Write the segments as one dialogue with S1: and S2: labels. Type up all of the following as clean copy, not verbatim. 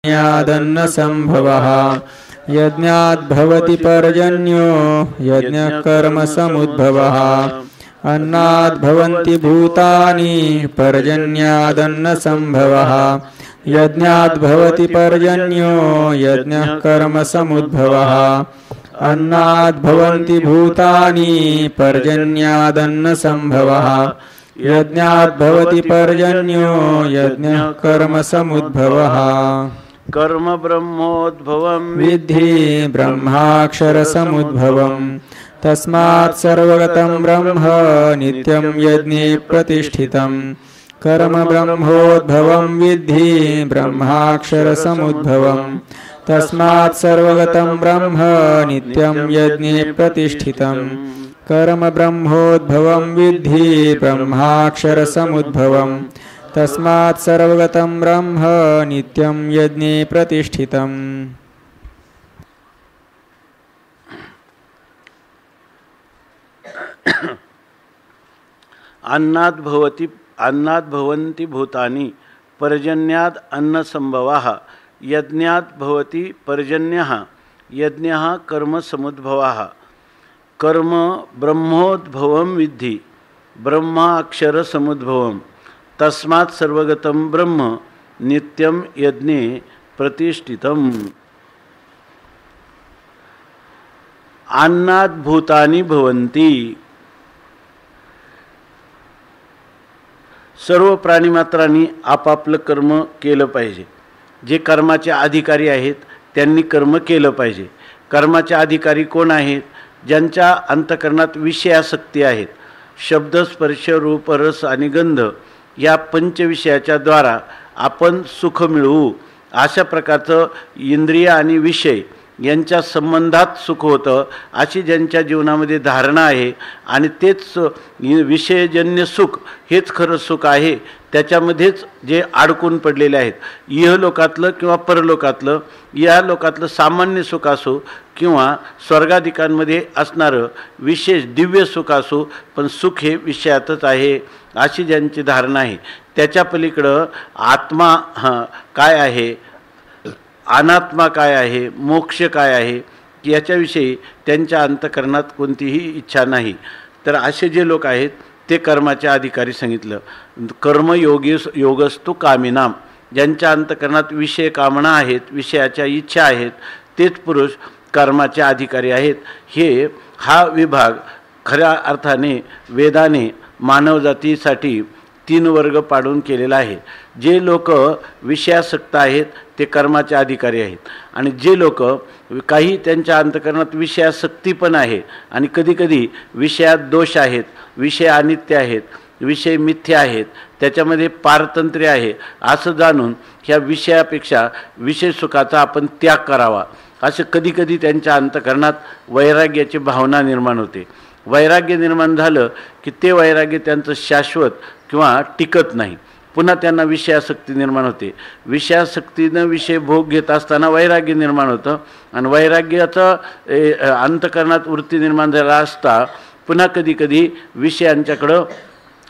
S1: यज्ञादन्न संभवः यज्ञात् भवति पर्जन्यो यज्ञः कर्म समुद्भवः अन्नात् भवन्ति भूतानि पर्जन्यादन्न संभवः यज्ञात् भवति पर्जन्यो यज्ञः कर्म समुद्भवः अन्नात् भवन्ति भूतानि पर्जन्यादन्न संभवः यज्ञात् भवति पर्जन्यो यज्ञः कर्म समुद्भवः
S2: कर्म ब्रह्मोद्भवं
S1: विद्धि ब्रह्माक्षर समुद्भवं तस्मात् सर्वगतं ब्रह्म नित्यं यज्ञे प्रतिष्ठितं कर्म ब्रह्मोद्भवं विद्धि ब्रह्माक्षर समुद्भवं तस्मात् सर्वगतं ब्रह्म नित्यं यज्ञे प्रतिष्ठितं कर्म ब्रह्मोद्भवं विद्धि ब्रह्माक्षर समुद्भवं तस्मात् सर्वगतं ब्रह्म नित्यं यज्ञे प्रतिष्ठितम्।
S2: अन्नात् भवन्ति भूतानि पर्जन्यात् अन्न संभवः यज्ञात् भवति पर्जन्यः यज्ञः कर्म समुद्भवः कर्म ब्रह्मोद्भवं विद्धि ब्रह्माक्षर समुद्भवं तस्मात् सर्वगतं ब्रह्म नित्यं यज्ञे प्रतिष्ठितम्। अन्नात् भूतानि भवन्ति सर्व प्राणीमात्रांनी आपापलं कर्म केलं पाहिजे। जे कर्माचे अधिकारी आहेत त्यांनी कर्म केलं पाहिजे। कर्माचे अधिकारी कोण आहेत? ज्यांच्या अंतःकरणात विषयासक्ती आहेत। शब्द स्पर्श रूप रस आणि गंध या पंचविषयाच्या द्वारा आपण सुख मिळवू अशा प्रकारचं इंद्रिय आणि विषय यांच्या संबंधात सुख होतं अशी ज्यांच्या जीवनामध्ये धारणा आहे आणि तेच विषयजन्य सुख हेच खरं सुख आहे, त्याच्यामध्येच जे अडकून पडलेले आहेत, इहलोकातलं किंवा परलोकातलं, या लोकातलं सामान्य सुख असो किंवा स्वर्गाधिकांमध्ये असणारं विशेष दिव्य सुख असो, पण सुख हे विषयातच आहे अशी ज्यांची धारणा आहे, त्याच्या पलीकडं आत्मा काय आहे, अनात्मा काय आहे, मोक्ष काय आहे याच्याविषयी त्यांच्या अंतःकरणात कोणतीही इच्छा नाही। तर असे जे लोक आहेत ते कर्माचे अधिकारी सांगितलं। योगस्तु कामिनाम, ज्यांच्या अंतःकरणात विषय कामना आहेत, विषयाच्या इच्छा आहेत, तेच पुरुष कर्माचे अधिकारी आहेत। हा विभाग खऱ्या अर्थाने वेदाने मानवजातीसाठी 3 वर्ग पाडून केलेला आहे। जे लोक विषयासक्त आहेत ते कर्माचे अधिकारी आहेत आणि जे लोक काही त्यांच्या अंतःकरणात विषयासक्ती पण आहे आणि कधीकधी विषयात दोष आहेत, विषय अनित्य आहेत, विषय मिथ्या आहेत, त्याच्यामध्ये पारतंत्र्य आहे असं जाणून ह्या विषयापेक्षा विषय सुखाचा आपण त्याग करावा असं कधीकधी त्यांच्या अंतःकरणात वैराग्याची भावना निर्माण होते। वैराग्य निर्माण झालं की ते वैराग्य त्यांचं शाश्वत किंवा टिकत नाही, पुन्हा त्यांना विषयासक्ती निर्माण होते। विषयासक्तीनं विषय भोग घेत असताना वैराग्य निर्माण होतं आणि वैराग्याचं अंतःकरणात वृत्ती निर्माण झाला असता पुन्हा कधीकधी विषयांच्याकडं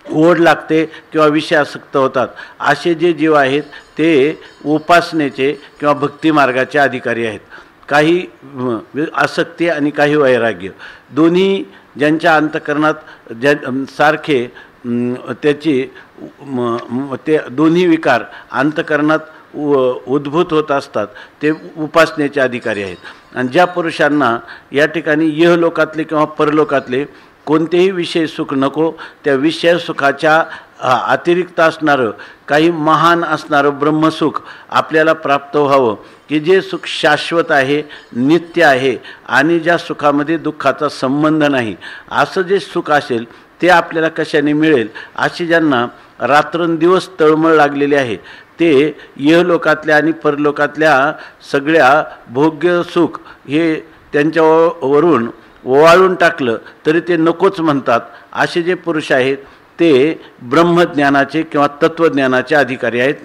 S2: ओढ लागते किंवा विषयासक्त होतात। असे जे जीव आहेत ते उपासनेचे किंवा भक्ती मार्गाचे अधिकारी आहेत। काही आसक्ती आणि काही वैराग्य दोन्ही ज्यांच्या अंतःकरणात सारखे त्याची ते दोन्ही विकार अंतःकरणात उद्भूत होत असतात ते उपासनेचे अधिकारी आहेत। आणि ज्या पुरुषांना या ठिकाणी इहलोकातले किंवा परलोकातले कोणतेही विषय सुख नको, त्या विषय सुखाच्या अतिरिक्त असणारं काही महान असणारं ब्रह्मसुख आपल्याला प्राप्त व्हावं की जे सुख शाश्वत आहे, नित्य आहे आणि ज्या सुखामध्ये दुःखाचा संबंध नाही, असं जे सुख असेल ते आपल्याला कशाने मिळेल अशी ज्यांना रात्रंदिवस तळमळ लागलेली आहे ते इहलोकातल्या आणि परलोकातल्या सगळ्या भोग्य सुख हे त्यांच्यावरून ओवाळून टाकलं तरी ते नकोच म्हणतात। असे जे पुरुष आहेत ते ब्रह्मज्ञानाचे किंवा तत्त्वज्ञानाचे अधिकारी आहेत,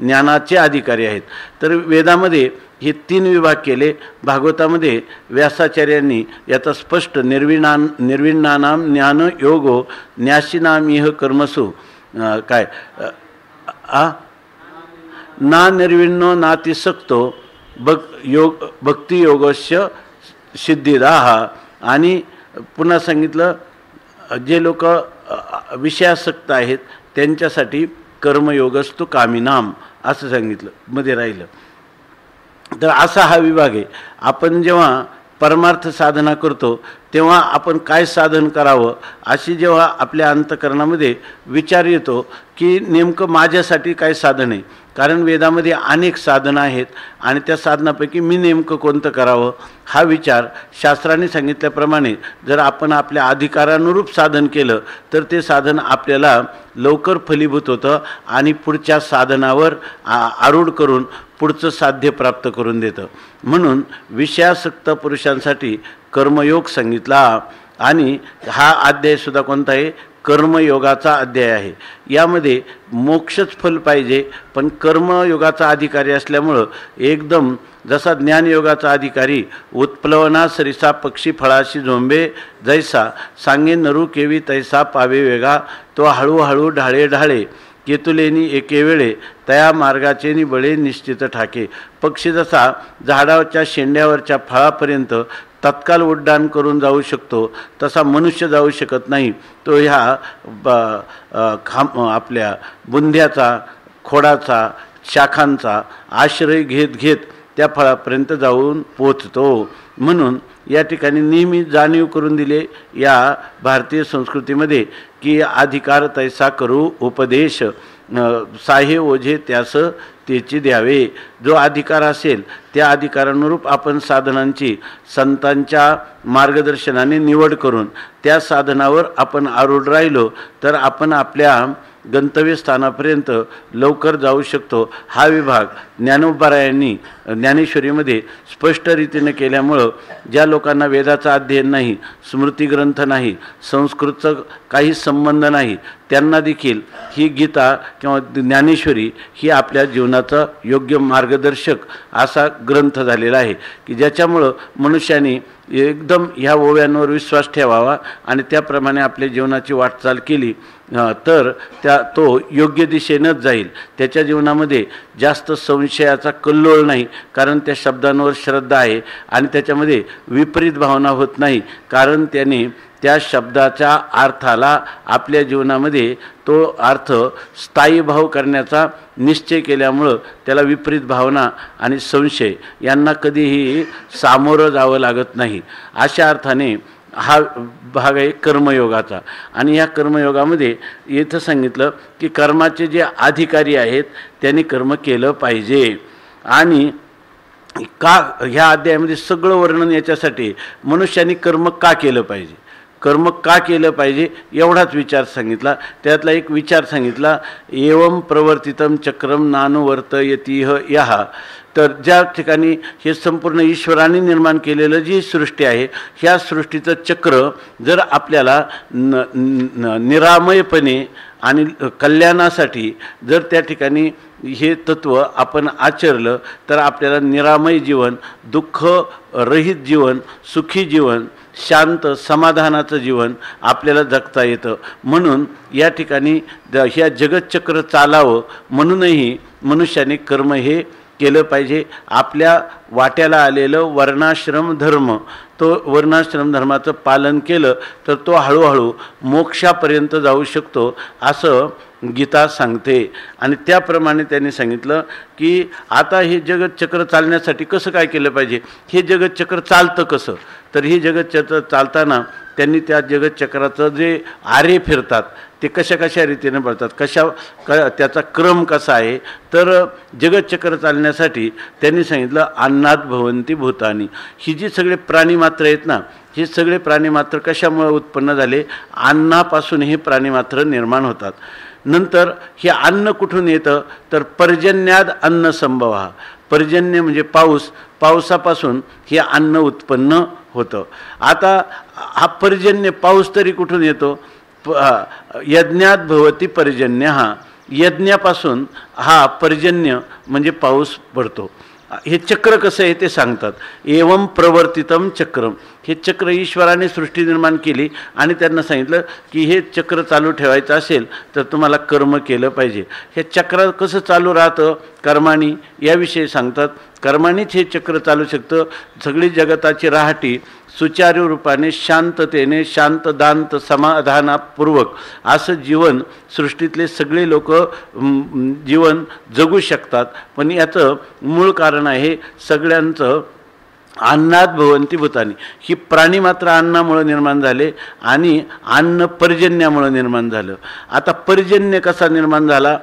S2: ज्ञानाचे अधिकारी आहेत। तर वेदामध्ये हे 3 विभाग केले। भागवतामध्ये व्यासाचार्यांनी याचा स्पष्ट निर्विण्णानाम ज्ञान योगो न्यासीनाम इह कर्मसु काय ना निर्विण्णो नातिसक्तो भक्तियोगस्य सिद्धिदाह. आणि पुन्हा सांगितलं जे लोक विषयासक्त आहेत त्यांच्यासाठी कर्मयोगस्तु कामिनाम असं सांगितलं मध्ये राहिलं. तर असा हा विभाग आहे. आपण जेव्हा परमार्थ साधना करतो तेव्हा आपण काय साधन करावं अशी जेव्हा आपल्या अंतःकरणामध्ये विचार येतो की नेमकं माझ्यासाठी काय साधन आहे. कारण वेदामध्ये अनेक साधनं आहेत आणि त्या साधनापैकी मी नेमकं कोणतं करावं हा विचार शास्त्राने सांगितल्याप्रमाणे जर आपण आपल्या अधिकारानुरूप साधन केलं तर ते साधन आपल्याला लवकर फलीभूत होतं आणि पुढच्या साधनावर आरूढ करून पुढचं साध्य प्राप्त करून देतं. म्हणून विषयासक्त पुरुषांसाठी कर्मयोग सांगितला. आणि हा अध्यायसुद्धा कोणता आहे? कर्मयोगाचा अध्याय आहे. यामध्ये मोक्षच फल पाहिजे पण कर्मयोगाचा अधिकारी असल्यामुळं एकदम जसा ज्ञानयोगाचा अधिकारी उत्प्लवना सरिसा पक्षी फळाशी झोंबे जैसा सांगे नरू केवी तैसा पावे वेगा तो हळूहळू ढाळे ढाळे केतुलेनी एके वेळे तया मार्गाचेनी बळे निश्चित ठाके. पक्षी जसा झाडावरच्या शेंड्यावरच्या फळापर्यंत तत्काल उड्डाण करून जाऊ शकतो तसा मनुष्य जाऊ शकत नाही. तो ह्या आपल्या बुंध्याचा खोडाचा शाखांचा आश्रय घेत घेत त्या फळापर्यंत जाऊन पोचतो. म्हणून या ठिकाणी नेहमी जाणीव करून दिले या भारतीय संस्कृतीमध्ये की अधिकार तैसा करू उपदेश साहे ओझे त्यास त्याची द्यावे. जो अधिकार असेल त्या अधिकारानुरूप आपण साधनांची संतांच्या मार्गदर्शनाने निवड करून त्या साधनावर आपण आरूढ राहिलो तर आपण आपल्या गंतव्यस्थानापर्यंत लवकर जाऊ शकतो. हा विभाग ज्ञानोबारायांनी ज्ञानेश्वरीमध्ये स्पष्ट रीतीने केल्यामुळं ज्या लोकांना वेदाचा अध्ययन नाही, स्मृतिग्रंथ नाही, संस्कृतचं काही संबंध नाही त्यांना देखील ही गीता किंवा ज्ञानेश्वरी ही आपल्या जीवनाचा योग्य मार्गदर्शक असा ग्रंथ झालेला आहे की ज्याच्यामुळं मनुष्याने एकदम ह्या ओव्यांवर विश्वास ठेवावा आणि त्याप्रमाणे आपल्या जीवनाची वाटचाल केली तर तो योग्य दिशेनंच जाईल. त्याच्या जीवनामध्ये जास्त संशयाचा कल्लोळ नाही कारण त्या शब्दांवर श्रद्धा आहे आणि त्याच्यामध्ये विपरीत भावना होत नाही कारण त्याने त्या शब्दाच्या अर्थाला आपल्या जीवनामध्ये तो अर्थ स्थायी भाव करण्याचा निश्चय केल्यामुळं त्याला विपरीत भावना आणि संशय यांना कधीही सामोरं जावं लागत नाही. अशा अर्थाने हा भाग आहे कर्मयोगाचा. आणि या कर्मयोगामध्ये इथं सांगितलं की कर्माचे जे अधिकारी आहेत त्यांनी कर्म केलं पाहिजे. आणि का ह्या अध्यायामध्ये सगळं वर्णन याच्यासाठी मनुष्याने कर्म का केलं पाहिजे, कर्म का केलं पाहिजे एवढाच विचार सांगितला. त्यातला एक विचार सांगितला एवं प्रवर्तितम चक्रम नानुवर्तयतीह यहा. तर ज्या ठिकाणी हे संपूर्ण ईश्वराने निर्माण केलेलं जी सृष्टी आहे ह्या सृष्टीचं चक्र जर आपल्याला निरामयपणे आणि कल्याणासाठी जर त्या ठिकाणी हे तत्व आपण आचरलं तर आपल्याला निरामय जीवन, दुःख रहित जीवन, सुखी जीवन, शांत समाधानाचं जीवन आपल्याला जगता येतं. म्हणून या ठिकाणी ह्या जगतचक्र चालावं म्हणूनही मनुष्याने कर्म हे केलं पाहिजे. आपल्या वाट्याला आलेलं वर्णाश्रम धर्म, तो वर्णाश्रम धर्माचं पालन केलं तर तो हळूहळू मोक्षापर्यंत जाऊ शकतो असं गीता सांगते. आणि त्याप्रमाणे त्यांनी सांगितलं की आता हे जगतचक्र चालण्यासाठी कसं काय केलं पाहिजे, हे जगतचक्र चालतं कसं. तर हे जगतचक्र चालताना त्यांनी त्या जगतचक्राचं जे आरे फिरतात ते कशा कशा रीतीने पडतात, त्याचा क्रम कसा आहे. तर जगतचक्र चालण्यासाठी त्यांनी सांगितलं अन्नात भवंती भूतानी. ही जी सगळे प्राणीमात्र आहेत ना, हे सगळे प्राणीमात्र कशामुळे उत्पन्न झाले, अन्नापासून हे प्राणीमात्र निर्माण होतात. नंतर हे अन्न कुठून येतं तर पर्जन्याद अन्न संभव. पर्जन्य म्हणजे पाऊस, पावसापासून हे अन्न उत्पन्न होतं. आता हा पर्जन्य पाऊस तरी कुठून येतो, यज्ञात भवती पर्जन्य. हा यज्ञापासून हा पर्जन्य म्हणजे पाऊस पडतो. हे चक्र कसं आहे ते सांगतात. एवं प्रवर्तितम चक्रम, हे चक्र ईश्वराने सृष्टी निर्माण केली आणि त्यांना सांगितलं की हे चक्र चालू ठेवायचं असेल तर तुम्हाला कर्म केलं पाहिजे. हे चक्र कसं चालू राहतं कर्मानी याविषयी सांगतात. कर्मानीच हे चक्र चालू शकतं. सगळी जगताची राहटी सुचारू रूपाने शांततेने शांतदांत समाधानापूर्वक असं जीवन सृष्टीतले सगळे लोक जीवन जगू शकतात. पण याचं मूळ कारण आहे सगळ्यांचं अन्नात भवंती भूतानी. ही प्राणी मात्र अन्नामुळे निर्माण झाले आणि अन्न पर्जन्यामुळे निर्माण झालं. आता पर्जन्य कसा निर्माण झाला?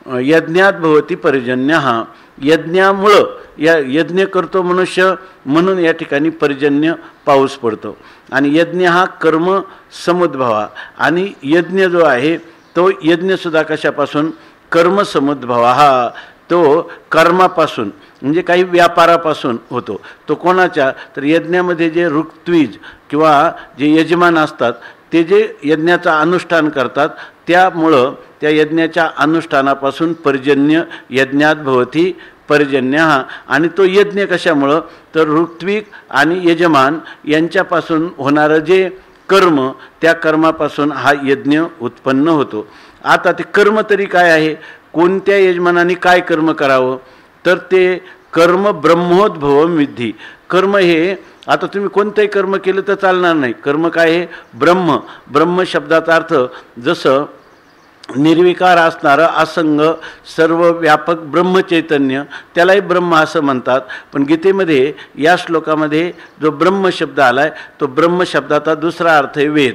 S2: यज्ञात भवती पर्जन्य. हा यज्ञामुळं, या यज्ञ करतो मनुष्य म्हणून या ठिकाणी पर्जन्य पाऊस पडतो. आणि यज्ञ हा कर्म समुद्भवा, आणि यज्ञ जो आहे तो यज्ञसुद्धा कशापासून? कर्म समुद्भवा. हा तो कर्मापासून म्हणजे काही व्यापारापासून होतो. तो कोणाच्या? तर यज्ञामध्ये जे ऋत्विज किंवा जे यजमान असतात ते जे यज्ञाचं अनुष्ठान करतात त्यामुळं त्या यज्ञाच्या अनुष्ठानापासून पर्जन्य यज्ञात भवती पर्जन्य. हा आणि तो यज्ञ कशामुळं? तर ऋत्विक आणि यजमान यांच्यापासून होणारं जे कर्म, त्या कर्मापासून हा यज्ञ उत्पन्न होतो. आता ते कर्म तरी काय आहे? कोणत्या यजमानाने काय कर्म करावं? तर ते कर्म ब्रह्मोद्भवम विद्धी. कर्म हे आता तुम्ही कोणतंही कर्म केलं तर चालणार नाही. कर्म काय आहे? ब्रह्म. ब्रह्म शब्दाचा अर्थ जसं निर्विकार असणारं असंग सर्व व्यापक ब्रह्मचैतन्य, त्यालाही ब्रह्म असं म्हणतात. पण गीतेमध्ये या श्लोकामध्ये जो ब्रह्म शब्द आला आहे तो ब्रह्म शब्दाचा दुसरा अर्थ आहे वेद.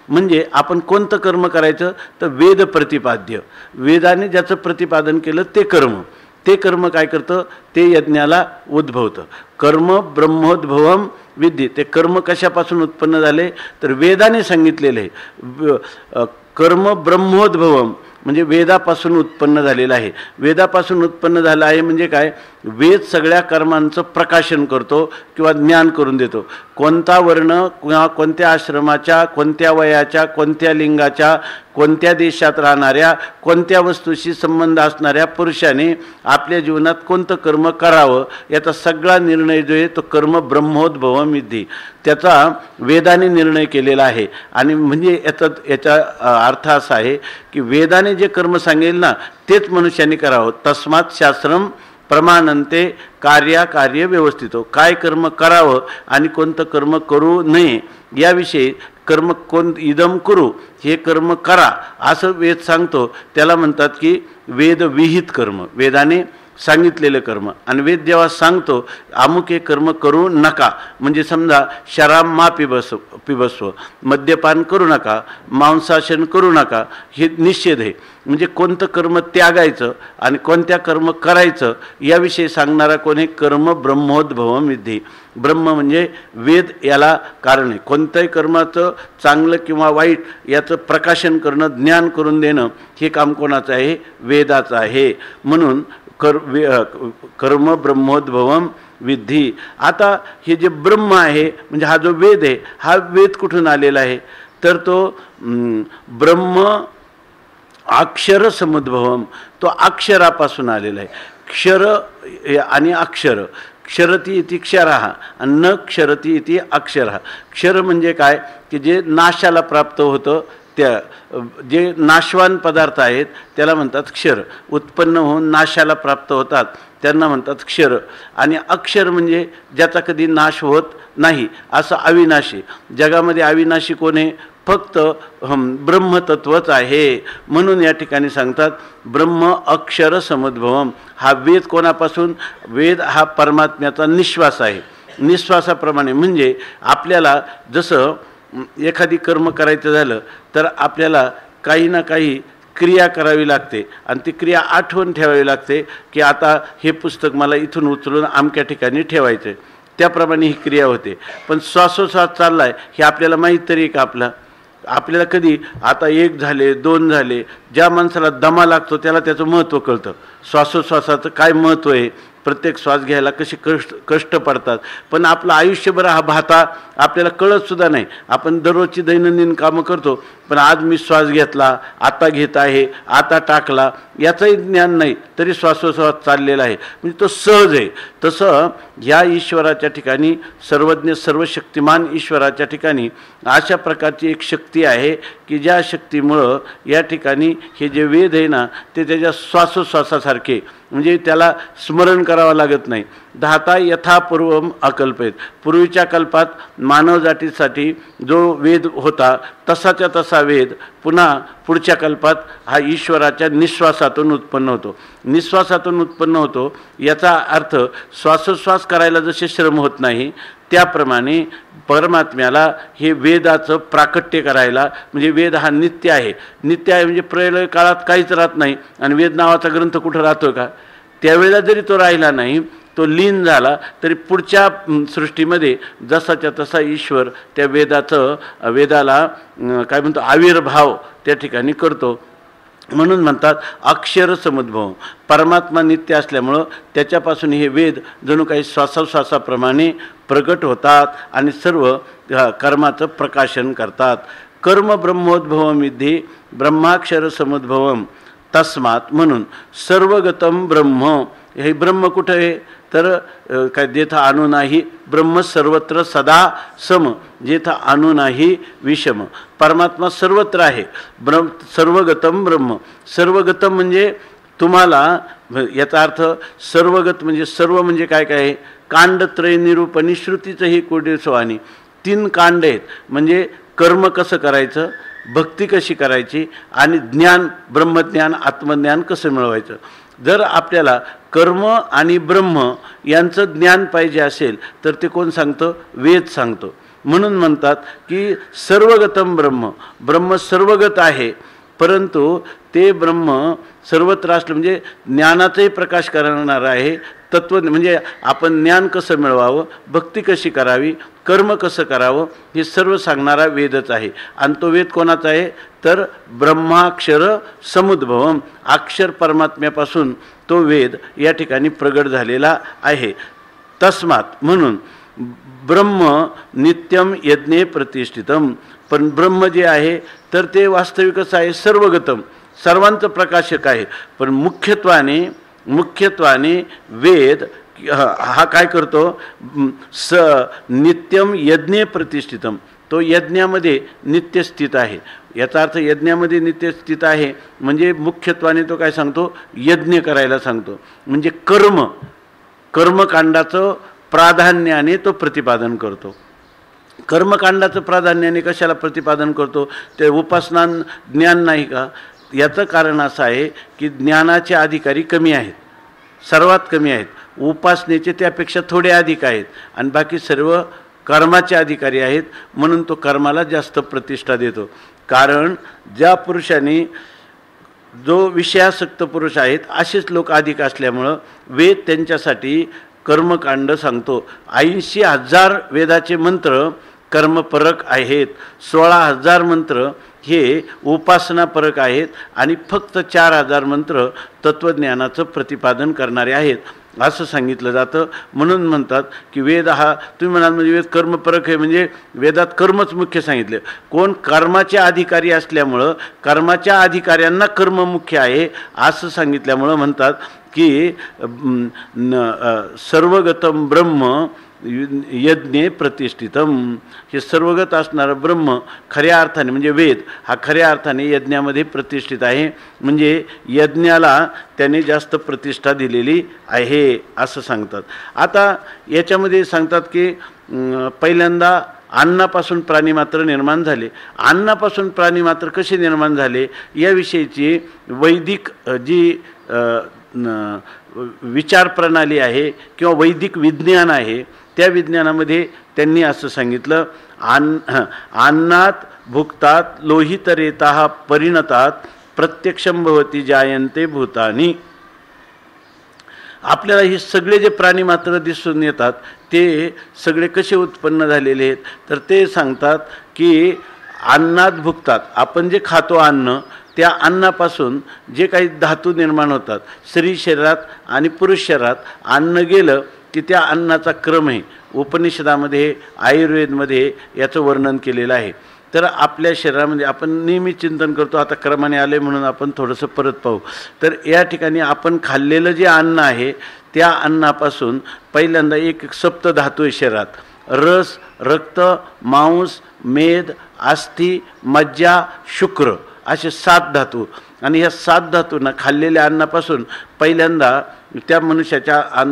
S2: म्हणजे आपण कोणतं कर्म करायचं? तर वेद प्रतिपाद्य. वेदाने ज्याचं प्रतिपादन केलं ते कर्म. ते कर्म काय करतं? ते यज्ञाला उद्भवतं. कर्म ब्रह्मोद्भवम विद्धी. ते कर्म कशापासून उत्पन्न झाले? तर वेदाने सांगितलेले आहे. कर्म ब्रह्मोद्भवम म्हणजे वेदापासून उत्पन्न झालेलं आहे. वेदापासून उत्पन्न झालं आहे म्हणजे काय? वेद सगळ्या कर्मांचं प्रकाशन करतो किंवा ज्ञान करून देतो. कोणता वर्ण किंवा कोणत्या आश्रमाच्या, कोणत्या वयाच्या, कोणत्या लिंगाच्या, कोणत्या देशात राहणाऱ्या, कोणत्या वस्तूशी संबंध असणाऱ्या पुरुषाने आपल्या जीवनात कोणतं कर्म करावं याचा सगळा निर्णय जो आहे तो कर्म ब्रह्मोद्भवम विद्धी, त्याचा वेदाने निर्णय केलेला आहे. आणि म्हणजे याचा अर्थ असा आहे की वेदाने जे कर्म सांगेल ना तेच मनुष्याने करावं. तस्मात् शास्त्रम प्रमाणंते कार्य व्यवस्थित हो. काय कर्म करावं आणि कोणतं कर्म करू नये याविषयी कर्म इदम करू, हे कर्म करा असं वेद सांगतो. त्याला म्हणतात की वेद विहित कर्म, वेदाने सांगितलेलं कर्म. आणि वेद जेव्हा सांगतो अमुक हे कर्म करू नका, म्हणजे समजा शराब मा पिबस्व, मद्यपान करू नका, मांसाशन करू नका, हे निषेध आहे. म्हणजे कोणतं कर्म त्यागायचं आणि कोणत्या कर्म करायचं याविषयी सांगणारा कोणी? कर्म ब्रह्मोद्भवम विद्धी. ब्रह्म म्हणजे वेद याला कारण आहे. कोणत्याही कर्माचं चांगलं किंवा वाईट याचं प्रकाशन करणं, ज्ञान करून देणं हे काम कोणाचं आहे? वेदाचं आहे. म्हणून कर्म ब्रह्मोद्भवम विद्धी. आता हे जे ब्रह्म आहे म्हणजे हा जो वेद आहे, हा वेद कुठून आलेला आहे? तर तो ब्रह्म अक्षर समुद्भवम, तो अक्षरापासून आलेला आहे. क्षर आणि अक्षर, क्षरती इति क्षरः आणि न क्षरती इति अक्षरः. क्षर म्हणजे काय? की जे नाशाला प्राप्त होतं, त्या जे नाशवान पदार्थ आहेत त्याला म्हणतात क्षर. उत्पन्न होऊन नाशाला प्राप्त होतात त्यांना म्हणतात क्षर. आणि अक्षर म्हणजे ज्याचा कधी नाश होत नाही, असं अविनाशी. जगामध्ये अविनाशी कोण आहे? फक्त ब्रह्मतत्वच आहे. म्हणून या ठिकाणी सांगतात ब्रह्म अक्षर समुद्भवम. हा वेद कोणापासून? वेद हा परमात्म्याचा निश्वास आहे. निश्वासाप्रमाणे म्हणजे आपल्याला जसं एखादी कर्म करायचं झालं तर आपल्याला काही ना काही क्रिया करावी लागते आणि ती क्रिया आठवण ठेवावी लागते की आता हे पुस्तक मला इथून उचलून अमक्या ठिकाणी ठेवायचं आहे. त्याप्रमाणे ही क्रिया होते. पण श्वासोश्वास चालला आहे हे आपल्याला माहीत तरी आहे का? आपल्याला कधी आता 1 झाले 2 झाले, ज्या माणसाला दमा लागतो त्याला त्याचं महत्त्व कळतं. श्वासोश्वासाचं काय महत्त्व आहे, प्रत्येक श्वास घ्यायला कसे कष्ट पडतात. पण आपलं आयुष्यभर हा भाता आपल्याला कळतसुद्धा नाही. आपण दररोजची दैनंदिन कामं करतो पण आज मी श्वास घेतला, आता घेत आहे, आता टाकला, याचंही ज्ञान नाही, तरी श्वासोश्वास चाललेला आहे, म्हणजे तो सहज आहे. तसं ह्या ईश्वराच्या ठिकाणी, सर्वज्ञ सर्वशक्तिमान ईश्वराच्या ठिकाणी अशा प्रकारची एक शक्ती आहे की ज्या शक्तीमुळं या ठिकाणी हे जे वेद आहे ना ते त्याच्या श्वासोश्वासासारखे, म्हणजे त्याला स्मरण करावं लागत नाही. धाता यथापूर्वम अकल्पित, पूर्वीच्या कल्पात मानवजातीसाठी जो वेद होता तसाच्या तसा वेद पुन्हा पुढच्या कल्पात हा ईश्वराच्या निश्वासातून उत्पन्न होतो. निश्वासातून उत्पन्न होतो याचा अर्थ श्वासोश्वास करायला जसे श्रम होत नाही त्याप्रमाणे परमात्म्याला हे वेदाचं प्राकट्य करायला, म्हणजे वेद हा नित्य आहे. नित्य आहे म्हणजे प्रलय काळात काहीच राहत नाही, आणि वेद नावाचा ग्रंथ कुठं राहतो का? त्यावेळेला जरी तो राहिला नाही, तो लीन झाला तरी पुढच्या सृष्टीमध्ये जसाच्या तसा ईश्वर त्या वेदाला काय म्हणतो आविर्भाव त्या ठिकाणी करतो. म्हणून म्हणतात अक्षर समुद्भव. परमात्मा नित्य असल्यामुळं त्याच्यापासून हे वेद जणू काही श्वासोश्वासाप्रमाणे प्रगट होतात आणि सर्व कर्माचं प्रकाशन करतात. कर्म ब्रह्मोद्भवम विद्धी ब्रह्माक्षर समुद्भवम तस्मात, म्हणून सर्वगतम ब्रह्म. हे ब्रह्म कुठं आहे तर काय, जेथं अणु नाही ब्रह्म सर्वत्र सदा सम, जेथं अणु नाही विषम. परमात्मा सर्वत्र आहे. सर्वगतम ब्रह्म. सर्वगतम म्हणजे तुम्हाला, याचा अर्थ सर्वगत म्हणजे सर्व म्हणजे काय काय आहे, कांडत्रय निरूपणी श्रुतीचं ही कोडेसवानी 3 कांड आहेत. म्हणजे कर्म कसं करायचं, भक्ती कशी करायची आणि ज्ञान, ब्रह्मज्ञान आत्मज्ञान कसं मिळवायचं. जर आपल्याला कर्म आणि ब्रह्म यांचं ज्ञान पाहिजे असेल तर ते कोण सांगतं? वेद सांगतो. म्हणून म्हणतात की सर्वगतम ब्रह्म. ब्रह्म सर्वगत आहे, परंतु ते ब्रह्म सर्वत्र असलं म्हणजे ज्ञानाचाही प्रकाश करणारं आहे. तत्व म्हणजे आपण ज्ञान कसं मिळवावं, भक्ती कशी करावी, कर्म कसं करावं, हे सर्व सांगणारा वेदच आहे. आणि तो वेद कोणाचा आहे तर ब्रह्माक्षर समुद्भवम. अक्षर परमात्म्यापासून तो वेद या ठिकाणी प्रगट झालेला आहे. तस्मात, म्हणून ब्रह्म नित्यम यज्ञे प्रतिष्ठितम. पण ब्रह्म जे आहे तर ते वास्तविकच आहे, सर्वगतम, सर्वांचं प्रकाशक आहे. पण मुख्यत्वाने वेद हा काय करतो, नित्यम यज्ञे प्रतिष्ठितम. तो यज्ञामध्ये नित्य स्थित आहे. याचा अर्थ यज्ञामध्ये नित्य स्थित आहे म्हणजे मुख्यत्वाने तो काय सांगतो, यज्ञ करायला सांगतो. म्हणजे कर्मकांडाचं प्राधान्याने तो प्रतिपादन करतो. कर्मकांडाचं प्राधान्याने कशाला प्रतिपादन करतो, ते उपासना ज्ञान नाही का? याचं कारण असं आहे की ज्ञानाचे अधिकारी कमी आहेत, सर्वात कमी आहेत. उपासनेचे त्यापेक्षा थोडे अधिक आहेत आणि बाकी सर्व कर्माचे अधिकारी आहेत. म्हणून तो कर्माला जास्त प्रतिष्ठा देतो. कारण ज्या पुरुषाने, जो विषयासक्त पुरुष आहेत असेच लोक अधिक असल्यामुळं वेद त्यांच्यासाठी कर्मकांड सांगतो. 80,000 वेदाचे मंत्र कर्मपरक आहेत, 16,000 मंत्र हे उपासनापरक आहेत आणि फक्त 4,000 मंत्र तत्त्वज्ञानाचं प्रतिपादन करणारे आहेत असं सांगितलं जातं. म्हणून म्हणतात की वेद हा, तुम्ही म्हणाल म्हणजे वेद कर्मपरक आहे म्हणजे वेदात कर्मच मुख्य सांगितले. कोण कर्माचे अधिकारी असल्यामुळं कर्माच्या अधिकाऱ्यांना कर्म मुख्य आहे असं सांगितल्यामुळं म्हणतात की सर्वगतम ब्रह्म यज्ञे प्रतिष्ठितम. हे सर्वगत असणारं ब्रह्म खऱ्या अर्थाने म्हणजे वेद हा खऱ्या अर्थाने यज्ञामध्ये प्रतिष्ठित आहे. म्हणजे यज्ञाला त्याने जास्त प्रतिष्ठा दिलेली आहे असं सांगतात. आता याच्यामध्ये सांगतात की पहिल्यांदा अन्नापासून प्राणीमात्र निर्माण झाले. अन्नापासून प्राणीमात्र कसे निर्माण झाले याविषयीची वैदिक जी विचार प्रणाली आहे किंवा वैदिक विज्ञान आहे त्या विज्ञानामध्ये त्यांनी असं सांगितलं, अन्नात भुक्तात लोहितरेता परिणतात प्रत्यक्षम भवती जायन्ते भूतानी. आपल्याला हे सगळे जे प्राणी मात्र दिसून येतात ते सगळे कसे उत्पन्न झालेले आहेत तर ते सांगतात की अन्नात भुक्तात. आपण जे खातो अन्न त्या अन्नापासून जे काही धातू निर्माण होतात. स्त्री शरीरात आणि पुरुष शरीरात अन्न गेलं की त्या अन्नाचा क्रम आहे. उपनिषदामध्ये आयुर्वेदमध्ये याचं वर्णन केलेलं आहे. तर आपल्या शरीरामध्ये आपण नेहमी चिंतन करतो, आता क्रमाने आले म्हणून आपण थोडंसं परत पाहू. तर या ठिकाणी आपण खाल्लेलं जे अन्न आहे त्या अन्नापासून पहिल्यांदा एक सप्तधातू आहे शरीरात. रस, रक्त, मांस, मेद, अस्थि, मज्जा, शुक्र असे 7 धातू. आणि ह्या 7 धातूंना खाल्लेल्या अन्नापासून पहिल्यांदा त्या मनुष्याच्या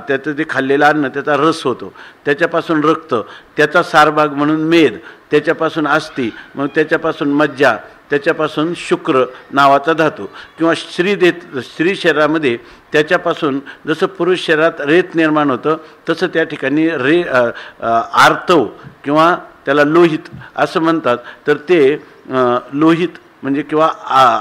S2: त्याचं जे खाल्लेलं अन्न त्याचा रस होतो, त्याच्यापासून रक्त, त्याचा सारभाग म्हणून मेद, त्याच्यापासून अस्थि, मग त्याच्यापासून मज्जा, त्याच्यापासून शुक्र नावाचा धातू किंवा स्त्री शरीरामध्ये त्याच्यापासून जसं पुरुष शरीरात रेत निर्माण होतं तसं त्या ठिकाणी आर्तव किंवा त्याला लोहित असं म्हणतात. तर ते लोहित म्हणजे किंवा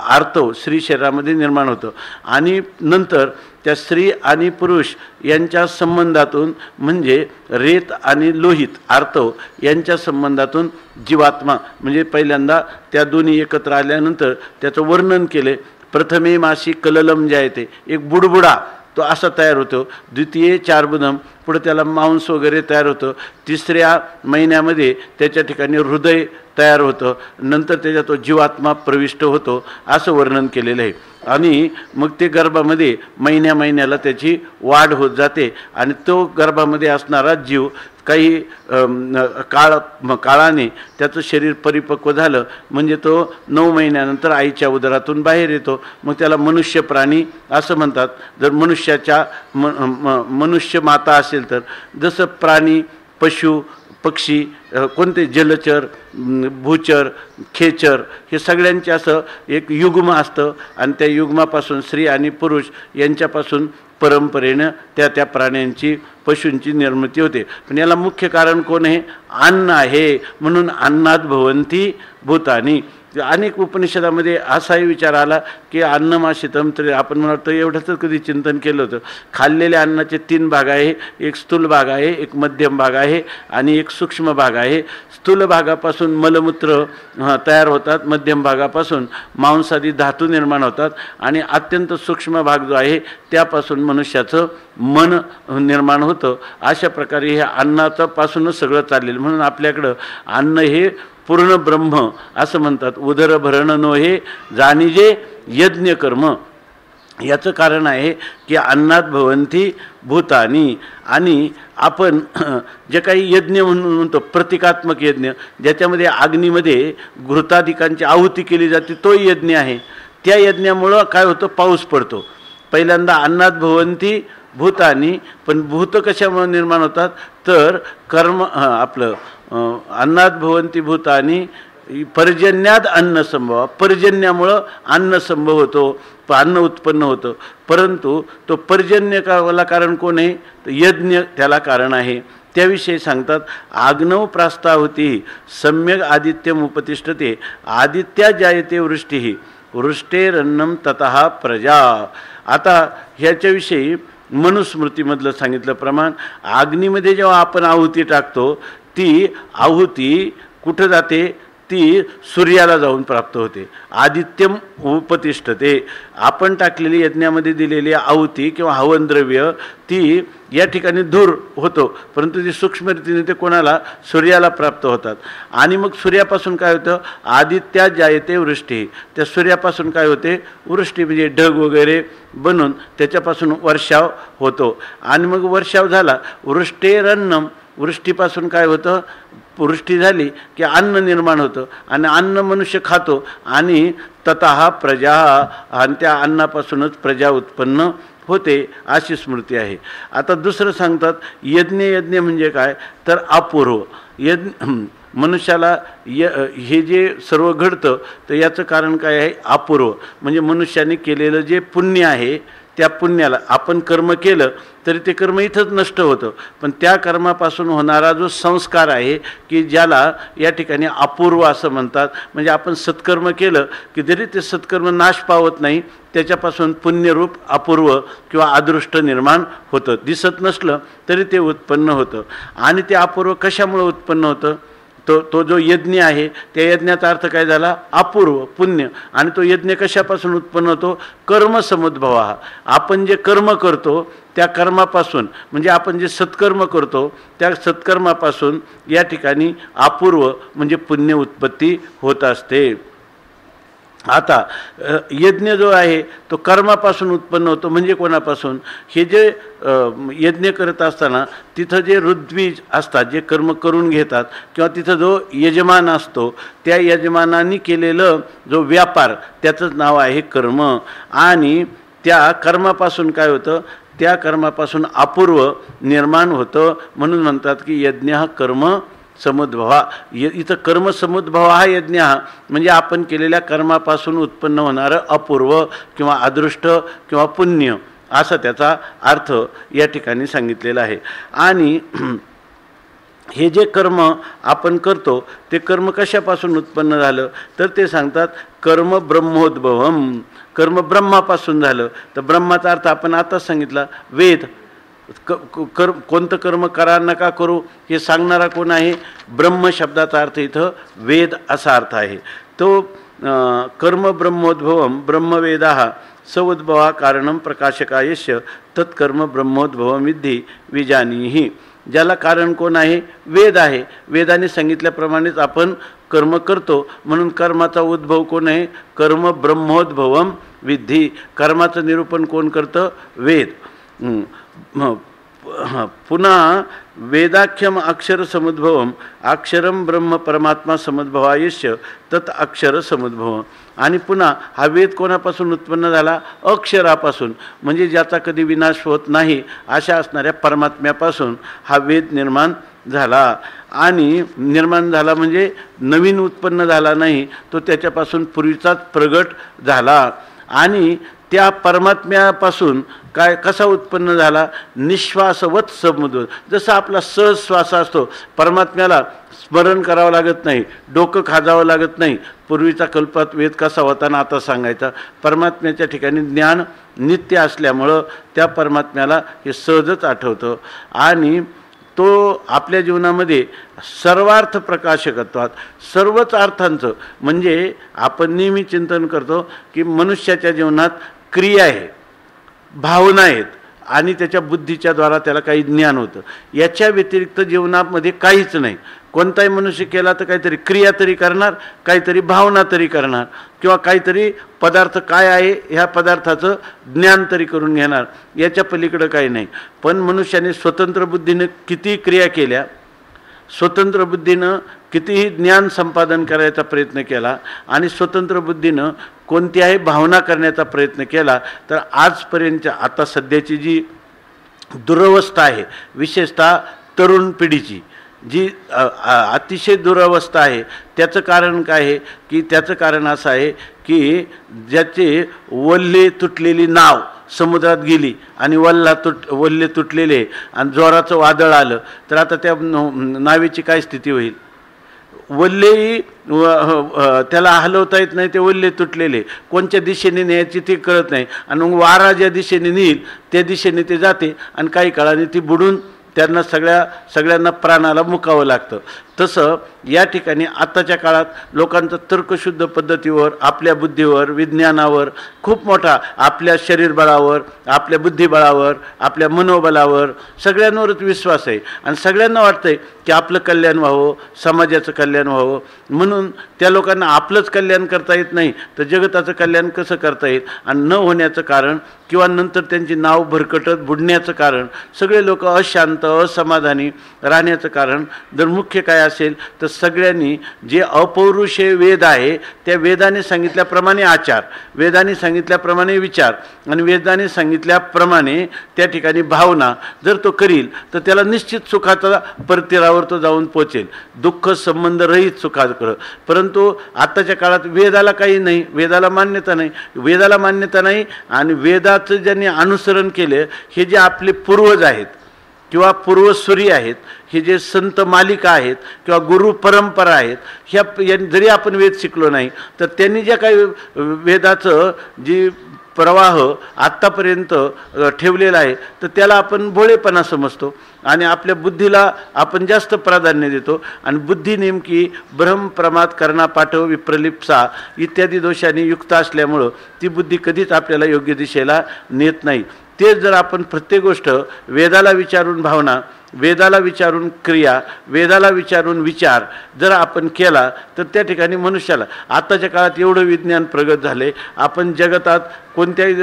S2: आर्तव स्त्री शरीरामध्ये निर्माण होतं. आणि नंतर त्या स्त्री आणि पुरुष यांच्या संबंधातून म्हणजे रेत आणि लोहित आर्तव यांच्या संबंधातून जीवात्मा म्हणजे पहिल्यांदा त्या दोन्ही एकत्र आल्यानंतर त्याचं वर्णन केले. प्रथमे मासी कललम जायते, एक बुडबुडा तो असा तयार होतो. द्वितीय चारबुदम, पुढे त्याला मांस वगैरे तयार होतं. तिसऱ्या महिन्यामध्ये त्याच्या ठिकाणी हृदय तयार होतं. नंतर त्याच्यात तो जीवात्मा प्रविष्ट होतो असं वर्णन केलेलं आहे. आणि मग ते गर्भामध्ये महिन्याला त्याची वाढ होत जाते आणि तो गर्भामध्ये असणारा जीव काही काळाने त्याचं शरीर परिपक्व झालं म्हणजे तो 9 महिन्यानंतर आईच्या उदरातून बाहेर येतो. मग त्याला मनुष्य प्राणी असं म्हणतात. जर मनुष्याच्या मनुष्य माता असेल तर जसं प्राणी, पशु, पक्षी, कोणते जलचर, भूचर, खेचर हे सगळ्यांचे असं एक युग्म असतं आणि त्या युग्मापासून स्त्री आणि पुरुष यांच्यापासून परंपरेनं त्या प्राण्यांची पशूंची निर्मिती होते. पण याला मुख्य कारण कोण आहे? अन्न आहे. म्हणून अन्नात भवन्ति भूतानि. अनेक उपनिषदामध्ये असाही विचार आला की अन्नमाशितम, तर आपण म्हणतो एवढंच कधी चिंतन केलं होतं. खाल्लेल्या अन्नाचे 3 भाग आहे. एक स्थूल भाग आहे, एक मध्यम भाग आहे आणि एक सूक्ष्म भाग आहे. स्थूल भागापासून मलमूत्र तयार होतात, मध्यम भागापासून मांसादी धातू निर्माण होतात आणि अत्यंत सूक्ष्म भाग जो आहे त्यापासून मनुष्याचं मन निर्माण होतं. अशा प्रकारे ह्या अन्नाचं पासूनच सगळं चाललेलं. म्हणून आपल्याकडं अन्न हे पूर्ण ब्रह्म असं म्हणतात. उदर भरण नो हे जाणीजे यज्ञ कर्म. याचं कारण आहे की अन्नात भवन्ति भूतानि. आणि आपण जे काही यज्ञ म्हणून म्हणतो प्रतिकात्मक यज्ञ, ज्याच्यामध्ये अग्नीमध्ये घृतादिकांची आहुती केली जाते, तो यज्ञ आहे. त्या यज्ञामुळं काय होतं? पाऊस पडतो. पहिल्यांदा अन्नात भवन्ति भूतानि. पण भूत कशामुळे निर्माण होतात? तर कर्म आपलं अन्नात भवन्ति भूतानि पर्जन्यात अन्न संभव. पर्जन्यामुळं अन्न संभव होतो, अन्न उत्पन्न होतं. परंतु तो पर्जन्याला कारण कोण आहे? तर यज्ञ त्याला कारण आहे. त्याविषयी सांगतात आग्नव प्रास्ताहुती सम्यक आदित्यम उपतिष्ठते आदित्या जायते वृष्टी वृष्टेरन्नम ततः प्रजा. आता ह्याच्याविषयी मनुस्मृतीमधलं सांगितलं प्रमाण, अग्नीमध्ये जेव्हा आपण आहुती टाकतो ती आहुती कुठं जाते? ती सूर्याला जाऊन प्राप्त होते. आदित्यम उपतिष्ठते. आपण टाकलेली यज्ञामध्ये दिलेली आहुती किंवा हवनद्रव्य ती या ठिकाणी दूर होतो, परंतु ती सूक्ष्म रीतीने ते कोणाला? सूर्याला प्राप्त होतात. आणि मग सूर्यापासून काय होतं? आदित्या जायते वृष्टी. त्या सूर्यापासून काय होते? वृष्टी म्हणजे ढग वगैरे बनून त्याच्यापासून वर्षाव होतो. आणि मग वर्षाव झाला वृष्टेरन्नम. वृष्टीपासून काय होतं? वृष्टी झाली की अन्न निर्माण होतं आणि अन्न मनुष्य खातो आणि ततः प्रजा. आणि त्या अन्नापासूनच प्रजा उत्पन्न होते अशी स्मृती आहे. आता दुसरं सांगतात यज्ञ म्हणजे काय? तर अपूर्व यज्ञ. मनुष्याला हे जे सर्व घडतं तर याचं कारण काय आहे? अपूर्व. म्हणजे मनुष्याने केलेलं जे पुण्य आहे त्या पुण्याला आपण कर्म केलं तरी ते कर्म इथंच नष्ट होतं, पण त्या कर्मापासून होणारा जो संस्कार आहे की ज्याला या ठिकाणी अपूर्व असं म्हणतात. म्हणजे आपण सत्कर्म केलं की जरी ते सत्कर्म नाश पावत नाही, त्याच्यापासून पुण्यरूप अपूर्व किंवा अदृष्ट निर्माण होतं. दिसत नसलं तरी ते उत्पन्न होतं. आणि ते अपूर्व कशामुळे उत्पन्न होतं? तो जो यज्ञ आहे त्या यज्ञाचा अर्थ काय झाला? अपूर्व पुण्य. आणि तो यज्ञ कशापासून उत्पन्न होतो? कर्मसमुद्भव. आपण जे कर्म करतो त्या कर्मापासून, म्हणजे आपण जे सत्कर्म करतो त्या सत्कर्मापासून या ठिकाणी अपूर्व म्हणजे पुण्य उत्पत्ती होत असते. आता यज्ञ जो आहे तो कर्मापासून उत्पन्न होतो. म्हणजे कोणापासून? हे जे यज्ञ करत असताना तिथं जे ऋद्वीज असतात, जे कर्म करून घेतात, किंवा तिथं जो यजमान असतो त्या यजमानांनी केलेलं जो व्यापार त्याचंच नाव आहे कर्म. आणि त्या कर्मापासून काय होतं? त्या कर्मापासून अपूर्व निर्माण होतं. म्हणून म्हणतात की यज्ञ हा कर्म समुद्भवा. इथं कर्म समुद्भव हा यज्ञ हा म्हणजे आपण केलेल्या कर्मापासून उत्पन्न होणारं अपूर्व किंवा अदृष्ट किंवा पुण्य असा त्याचा अर्थ या ठिकाणी सांगितलेला आहे. आणि हे जे कर्म आपण करतो ते कर्म कशापासून उत्पन्न झालं? तर ते सांगतात कर्म ब्रह्मोद्भवम. कर्म ब्रह्मापासून झालं. तर ब्रह्माचा अर्थ आपण आताच सांगितला, वेद. कोणतं कर्म करा नका करू हे सांगणारा कोण आहे? ब्रह्म शब्दाचा अर्थ इथं वेद असा अर्थ आहे. तो कर्म ब्रह्मोद्भवम ब्रह्मवेदा स उद्भवा कारणम प्रकाशकायस्य तत्कर्म ब्रह्मोद्भवम विद्धी विजानीहि. ज्याला कारण कोण आहे? वेद आहे. वेदाने सांगितल्याप्रमाणेच आपण कर्म करतो. म्हणून कर्माचा उद्भव कोण आहे? कर्म ब्रह्मोद्भवम विद्धी. कर्माचं निरूपण कोण करतं? वेद. पुन्हा वेदाख्यम अक्षर समुद्भवम अक्षरम ब्रह्म परमात्मा समुद्भवायस्य तत् अक्षर समुद्भव. आणि पुन्हा हा वेद कोणापासून उत्पन्न झाला? अक्षरापासून. म्हणजे ज्याचा कधी विनाश होत नाही अशा असणाऱ्या परमात्म्यापासून हा वेद निर्माण झाला. आणि निर्माण झाला म्हणजे नवीन उत्पन्न झाला नाही, तो त्याच्यापासून पूर्वीचाच प्रगट झाला. आणि त्या परमात्म्यापासून काय कसा उत्पन्न झाला? निश्वासवत समुद्र. जसा आपला सहज श्वास असतो, परमात्म्याला स्मरण करावं लागत नाही, डोकं खाजावं लागत नाही. पूर्वीचा कल्पात वेद कसा होता ना आता सांगायचा. परमात्म्याच्या ठिकाणी ज्ञान नित्य असल्यामुळं त्या परमात्म्याला हे सहजच आठवतं. आणि तो आपल्या जीवनामध्ये सर्वार्थ प्रकाशकत्वात सर्वच अर्थांचं, म्हणजे आपण नेहमी चिंतन करतो की मनुष्याच्या जीवनात क्रिया आहे, भावना आहेत आणि त्याच्या बुद्धीच्या द्वारा त्याला काही ज्ञान होतं. याच्या व्यतिरिक्त जीवनामध्ये काहीच नाही. कोणताही मनुष्य केला तर काहीतरी क्रिया तरी करणार, काहीतरी भावना तरी करणार, किंवा काहीतरी पदार्थ काय आहे ह्या पदार्थाचं ज्ञान तरी करून घेणार. याच्या पलीकडं काही नाही. पण मनुष्याने स्वतंत्र बुद्धीनं किती क्रिया केल्या, स्वतंत्र बुद्धीनं कितीही ज्ञान संपादन करायचा प्रयत्न केला आणि स्वतंत्र बुद्धीनं कोणत्याही भावना करण्याचा प्रयत्न केला, तर आजपर्यंत आता सध्याची जी दुरवस्था आहे, विशेषतः तरुण पिढीची जी अतिशय दुरवस्था आहे, त्याचं कारण काय आहे? की त्याचं कारण असं आहे की ज्याचे वल्ले तुटलेली नाव समुद्रात गेली आणि वल्ले तुटलेले आणि जोराचं वादळ आलं तर आता त्या नावेची काय स्थिती होईल? वल्लेही त्याला हलवता येत नाही, ते वल्ले तुटलेले कोणत्या दिशेने न्यायची ते कळत नाही. आणि मग वारा ज्या दिशेने नेईल त्या दिशेने ते जाते आणि काही काळाने ती बुडून त्यांना सगळ्यांना प्राणाला मुकावं लागतं. तसं या ठिकाणी आत्ताच्या काळात लोकांचा तर्कशुद्ध पद्धतीवर, आपल्या बुद्धीवर, विज्ञानावर खूप मोठा, आपल्या शरीरबळावर, आपल्या बुद्धिबळावर, आपल्या मनोबलावर सगळ्यांवरच विश्वास आहे. आणि सगळ्यांना वाटतंय की आपलं कल्याण व्हावं, समाजाचं कल्याण व्हावं. म्हणून त्या लोकांना आपलंच कल्याण करता येत नाही तर जगताचं कल्याण कसं करता येईल? आणि न होण्याचं कारण किंवा नंतर त्यांची नाव भरकटत बुडण्याचं कारण, सगळे लोक अशांत असमाधानी राहण्याचं कारण जर मुख्य काय असेल तर सगळ्यांनी जे अपौरुषेय वेद आहे त्या वेदाने सांगितल्याप्रमाणे आचार, वेदाने सांगितल्याप्रमाणे विचार आणि वेदाने सांगितल्याप्रमाणे त्या ठिकाणी भावना जर तो करील तर त्याला निश्चित सुखाचा परतीरावर तो जाऊन पोचेल, दुःख संबंध रहित सुखाकडं. परंतु आत्ताच्या काळात वेदाला काही नाही, वेदाला मान्यता नाही, वेदाला मान्यता नाही. आणि वेदाचं ज्यांनी अनुसरण केले हे जे आपले पूर्वज आहेत किंवा पूर्वस्वरी आहेत, हे जे संत मालिका आहेत किंवा गुरु परंपरा आहेत, ह्या जरी आपण वेद शिकलो नाही तर त्यांनी ज्या काही वेदाचं जी प्रवाह आत्तापर्यंत ठेवलेला आहे, तर त्याला आपण भोळेपणा समजतो आणि आपल्या बुद्धीला आपण जास्त प्राधान्य देतो. आणि बुद्धी नेमकी भ्रम, प्रमाद, करणा, पाठव, विप्रलिप्सा इत्यादी दोषांनी युक्त असल्यामुळं ती बुद्धी कधीच आपल्याला योग्य दिशेला नेत नाही. तेच जर आपण प्रत्येक गोष्ट वेदाला विचारून भावना, वेदाला विचारून क्रिया, वेदाला विचारून विचार जर आपण केला तर त्या ठिकाणी मनुष्याला आताच्या काळात एवढं विज्ञान प्रगत झाले, आपण जगतात कोणत्याही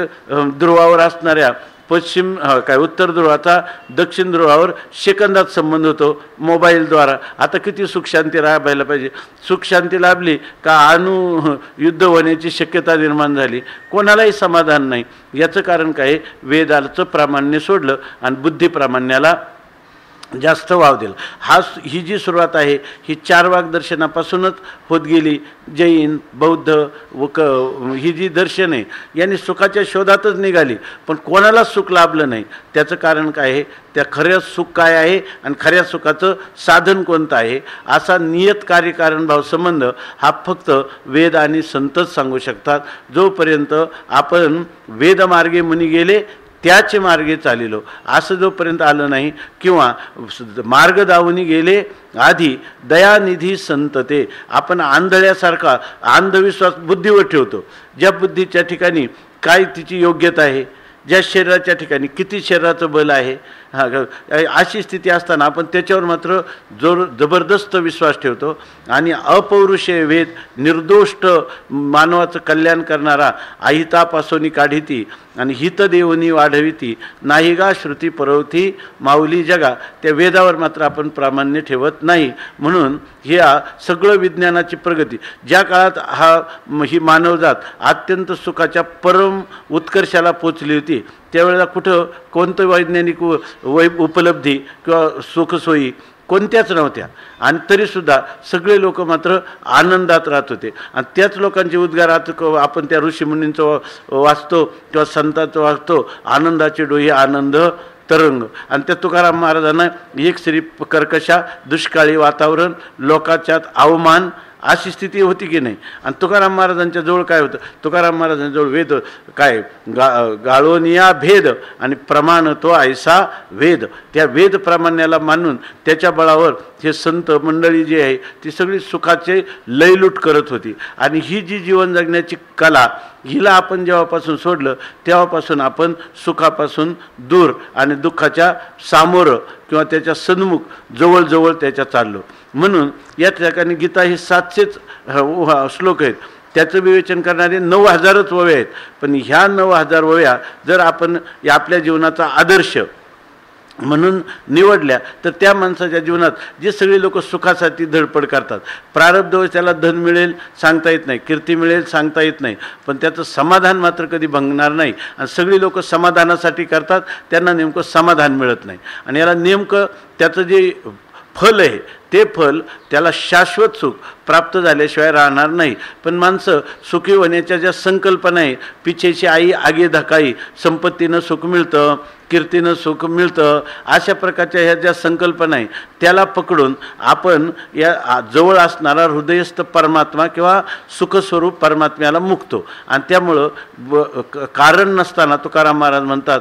S2: ध्रुवावर असणाऱ्या उत्तर ध्रुवाचा दक्षिण ध्रुवावर सेकंदात संबंध होतो मोबाईलद्वारा. आता किती सुखशांती राहायला पाहिजे. सुखशांती लाभली का अणु युद्ध होण्याची शक्यता निर्माण झाली, कोणालाही समाधान नाही. याचं कारण काय? वेदाचं प्रामाण्य सोडलं आणि बुद्धी प्रामाण्याला जास्त वाव दिला. ही जी सुरुवात आहे ही 4 वाग्दर्शनापासूनच होत गेली. जैन, बौद्ध ही जी दर्शन आहे यांनी सुखाच्या शोधातच निघाली, पण कोणाला सुख लाभलं नाही. त्याचं कारण काय आहे? त्या खऱ्या सुख काय आहे आणि खऱ्या सुखाचं साधन कोणतं आहे, असा नियत कार्यकारणभाव संबंध हा फक्त वेद आणि संतच सांगू शकतात. जोपर्यंत आपण वेदमार्गे मुनी गेले त्याचे मार्गे चालिलो असं जोपर्यंत आलं नाही, किंवा मार्ग दावूनी गेले आधी दयानिधी संतते, आपण आंधळ्यासारखा अंधविश्वास बुद्धीवर ठेवतो. ज्या बुद्धीच्या ठिकाणी काय तिची योग्यता आहे, ज्या शरीराच्या ठिकाणी किती शरीराचं बल आहे, अशी स्थिती असताना आपण त्याच्यावर मात्र जबरदस्त विश्वास ठेवतो. आणि अपौरुषे वेद निर्दोष्ट मानवाचं कल्याण करणारा अहितापासोनी काढिती आणि हितदेवनी वाढविती नाही गा श्रुती परवती माऊली जगा, त्या वेदावर मात्र आपण प्रामाण्य ठेवत नाही. म्हणून ह्या सगळं विज्ञानाची प्रगती ज्या काळात ही मानवजात अत्यंत सुखाच्या परम उत्कर्षाला पोचली होती, त्यावेळेला कुठं कोणतं वैज्ञानिक उपलब्धी किंवा सुखसोयी कोणत्याच नव्हत्या. आणि तरीसुद्धा सगळे लोक मात्र आनंदात राहत होते. आणि त्याच लोकांचे उद्गार आपण त्या ऋषीमुनींचं वाचतो किंवा संतांचं वाचतो, आनंदाचे डोही आनंद तरंग. आणि त्या तुकाराम महाराजांना एक श्री कर्कशा दुष्काळी वातावरण, लोकाच्यात अवमान अशी स्थिती होती की नाही. आणि तुकाराम महाराजांच्या जवळ काय होतं? तुकाराम महाराजांच्या जवळ वेद काय गाळोनिया भेद आणि प्रमाण तो ऐसा वेद. त्या वेद प्रामाण्याला मानून त्याच्या बळावर हे संत मंडळी जी आहे ती सगळी सुखाचे लयलूट करत होती. आणि ही जी जीवन जगण्याची कला हिला आपण जेव्हापासून सोडलं तेव्हापासून आपण सुखापासून दूर आणि दुःखाच्या सामोरं किंवा त्याच्या सन्मुख जवळजवळ त्याच्या चाललो. म्हणून या ठिकाणी गीता ही 700च श्लोक आहेत. त्याचं विवेचन करणारे 9000च ओव्या आहेत. पण ह्या 9000 ओव्या जर आपण आपल्या जीवनाचा आदर्श म्हणून निवडल्या तर त्या माणसाच्या जीवनात जे सगळे लोक सुखासाठी धडपड करतात, प्रारब्ध त्याला धन मिळेल सांगता येत नाही, कीर्ती मिळेल सांगता येत नाही, पण त्याचं समाधान मात्र कधी भंगणार नाही. आणि सगळी लोक समाधानासाठी करतात, त्यांना नेमकं समाधान मिळत नाही. आणि याला नेमकं त्याचं जे फल आहे ते फल त्याला शाश्वत सुख प्राप्त झाल्याशिवाय राहणार नाही. पण माणसं सुखी होण्याच्या ज्या संकल्पना आहे, पिछेची आई आगे धकाई, संपत्तीनं सुख मिळतं, कीर्तीनं सुख मिळतं, अशा प्रकारच्या ह्या ज्या संकल्पना आहे त्याला पकडून आपण या जवळ असणारा हृदयस्थ परमात्मा किंवा सुखस्वरूप परमात्म्याला मुकतो. आणि त्यामुळं कारण नसताना तुकाराम महाराज म्हणतात,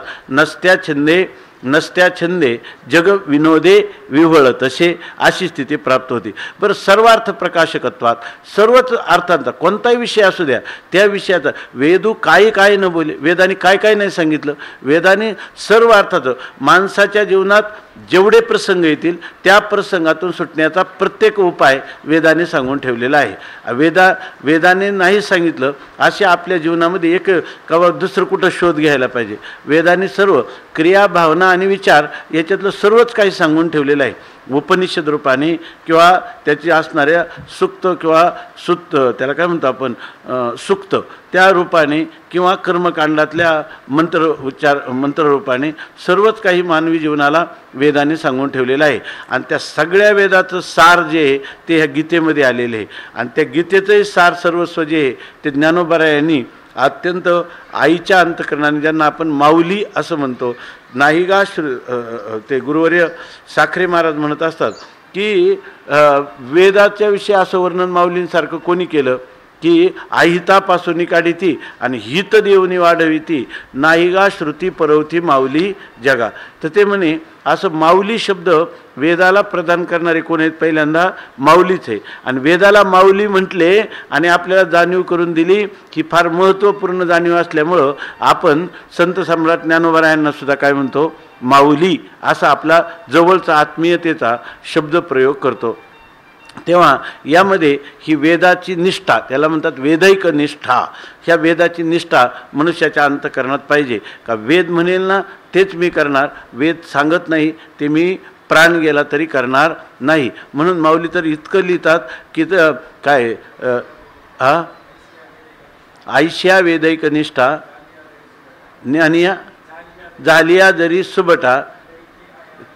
S2: नसत्या छंदे जग विनोदे विव्हळ तसे, अशी स्थिती प्राप्त होती. बरं, सर्वार्थ प्रकाशकत्वात सर्वच अर्थांचा कोणताही विषय असू द्या त्या विषयाचा वेदू काय न बोले, वेदाने काय नाही सांगितलं. वेदाने सर्व अर्थाचं माणसाच्या जीवनात जेवढे प्रसंग येतील त्या प्रसंगातून सुटण्याचा प्रत्येक उपाय वेदाने सांगून ठेवलेला आहे. वेदाने नाही सांगितलं असे आपल्या जीवनामध्ये एक किंवा दुसरं कुठं शोध घ्यायला पाहिजे. वेदाने सर्व क्रिया, भावना आणि विचार याच्यातलं सर्वच काही सांगून ठेवलेलं आहे. उपनिषद रूपाने किंवा त्याची असणाऱ्या सुक्त किंवा सुत्त, त्याला काय म्हणतो आपण, सुक्त, त्या रूपाने किंवा कर्मकांडातल्या मंत्ररूपाने सर्वच काही मानवी जीवनाला वेदाने सांगून ठेवलेलं आहे. आणि त्या सगळ्या वेदाचं सार जे आहे ते ह्या गीतेमध्ये आलेलं आहे. आणि त्या गीतेचंही सार सर्वस्व जे आहे ते ज्ञानोबा यांनी अत्यंत आईच्या अंतकरणाने, ज्यांना आपण माऊली असं म्हणतो, नाही गा ते गुरुवर्य साखरे महाराज म्हणत असतात की वेदाच्या विषयी असं वर्णन माऊलींसारखं कोणी केलं की अहितापासून काढिती आणि हित देऊनी वाढविती, नाहीगा श्रुती परवती माऊली जगा. तर ते म्हणे असं माऊली शब्द वेदाला प्रदान करणारे कोण आहेत? पहिल्यांदा माऊलीच आहे. आणि वेदाला माऊली म्हटले आणि आपल्याला जाणीव करून दिली ही फार महत्त्वपूर्ण जाणीव असल्यामुळं आपण संत सम्राट ज्ञानोबा यांना सुद्धा काय म्हणतो? माऊली असा आपला जवळचा आत्मीयतेचा शब्द प्रयोग करतो. तेव्हा यामध्ये ही वेदाची निष्ठा, त्याला म्हणतात वेदैक निष्ठा, ह्या वेदाची निष्ठा मनुष्याच्या अंतःकरणात पाहिजे. का वेद म्हणेल ना तेच मी करणार, वेद सांगत नाही ते मी प्राण गेला तरी करणार नाही. म्हणून माऊली तर इतकं लिहितात की काय आयश्या वेदैक निष्ठा ज्ञानिया झालिया जरी सुबटा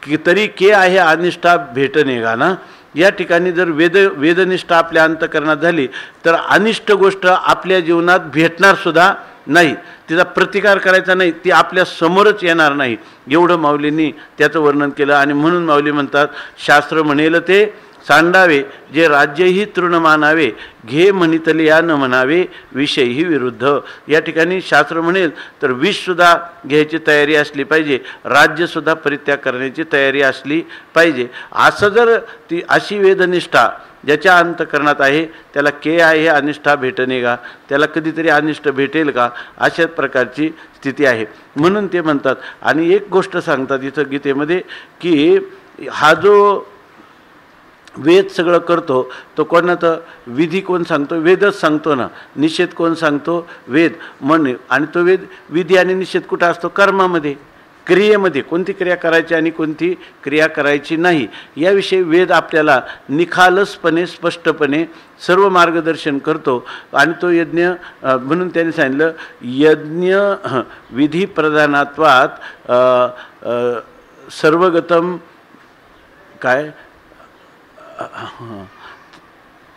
S2: की तरी के आहे अनिष्ठा भेटणे का ना. या ठिकाणी जर वेदनिष्ठा आपल्या अंतःकरणात झाली तर अनिष्ट गोष्ट आपल्या जीवनात भेटणार सुद्धा नाही, तिचा प्रतिकार करायचा नाही, ती आपल्या समोरच येणार नाही. एवढं माऊलींनी त्याचं वर्णन केलं. आणि म्हणून माऊली म्हणतात शास्त्र म्हणेल ते सांडावे, जे राज्यही तृण मानावे, घे म्हणितले या न म्हणावे, विषयही विरुद्ध. या ठिकाणी शास्त्र म्हणेल तर विषसुद्धा घ्यायची तयारी असली पाहिजे, राज्यसुद्धा परित्याग करण्याची तयारी असली पाहिजे. असं जर ती अशी वेदनिष्ठा ज्याच्या अंतःकरणात आहे त्याला के आहे अनिष्ठा भेटणे का, त्याला कधीतरी अनिष्ट भेटेल का, अशाच प्रकारची स्थिती आहे. म्हणून ते म्हणतात. आणि एक गोष्ट सांगतात इथं गीतेमध्ये की हा जो वेद सगळं करतो तो कोणाचं विधी कोण सांगतो? वेदच सांगतो ना. निषेध कोण सांगतो? वेद. म्हणे आणि तो वेद विधी आणि निषेध कुठं असतो? कर्मामध्ये, क्रियेमध्ये. कोणती क्रिया करायची आणि कोणती क्रिया करायची नाही याविषयी वेद आपल्याला निखालसपणे स्पष्टपणे सर्व मार्गदर्शन करतो. आणि तो यज्ञ म्हणून त्यांनी सांगितलं यज्ञ विधी प्रधानत्वात सर्वगतम काय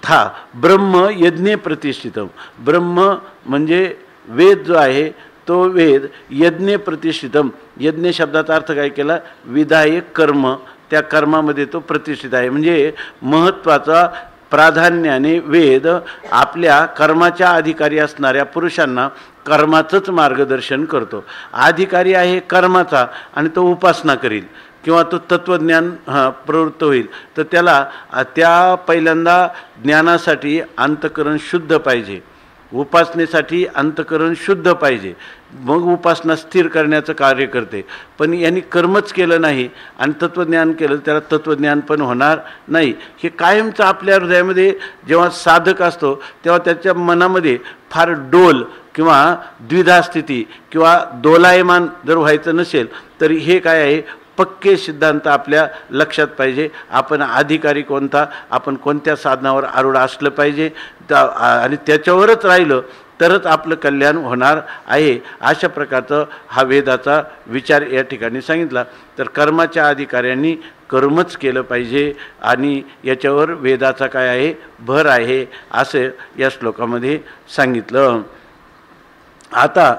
S2: था ब्रह्म यज्ञे प्रतिष्ठितम. ब्रह्म म्हणजे वेद जो आहे तो वेद यज्ञे प्रतिष्ठितम. यज्ञ शब्दाचा अर्थ काय केला? विधायक कर्म, त्या कर्मामध्ये तो प्रतिष्ठित आहे. म्हणजे महत्त्वाचा प्राधान्याने वेद आपल्या कर्माच्या अधिकारी असणाऱ्या पुरुषांना कर्माचंच मार्गदर्शन करतो. अधिकारी आहे कर्माचा आणि तो उपासना करील किंवा तो तत्त्वज्ञान प्रवृत्त होईल तर त्याला त्या पहिल्यांदा ज्ञानासाठी अंतःकरण शुद्ध पाहिजे, उपासनेसाठी अंतःकरण शुद्ध पाहिजे, मग उपासना स्थिर करण्याचं कार्य करते. पण यांनी कर्मच केलं नाही आणि तत्त्वज्ञान केलं त्याला तत्त्वज्ञान पण होणार नाही. हे कायमचं आपल्या हृदयामध्ये जेव्हा साधक असतो तेव्हा त्याच्या मनामध्ये फार डोल किंवा द्विधा स्थिती किंवा दोलायमान जर व्हायचं नसेल तर हे काय आहे? पक्के सिद्धांत आपल्या लक्षात पाहिजे. आपण अधिकारी कोणता, आपण कोणत्या साधनावर आरूढ असलं पाहिजे आणि त्याच्यावरच राहिलं तरच आपलं कल्याण होणार आहे. अशा प्रकारचं हा वेदाचा विचार या ठिकाणी सांगितला. तर कर्माच्या अधिकाऱ्यांनी कर्मच केलं पाहिजे आणि याच्यावर वेदाचा काय आहे? भर आहे असं या श्लोकामध्ये सांगितलं. आता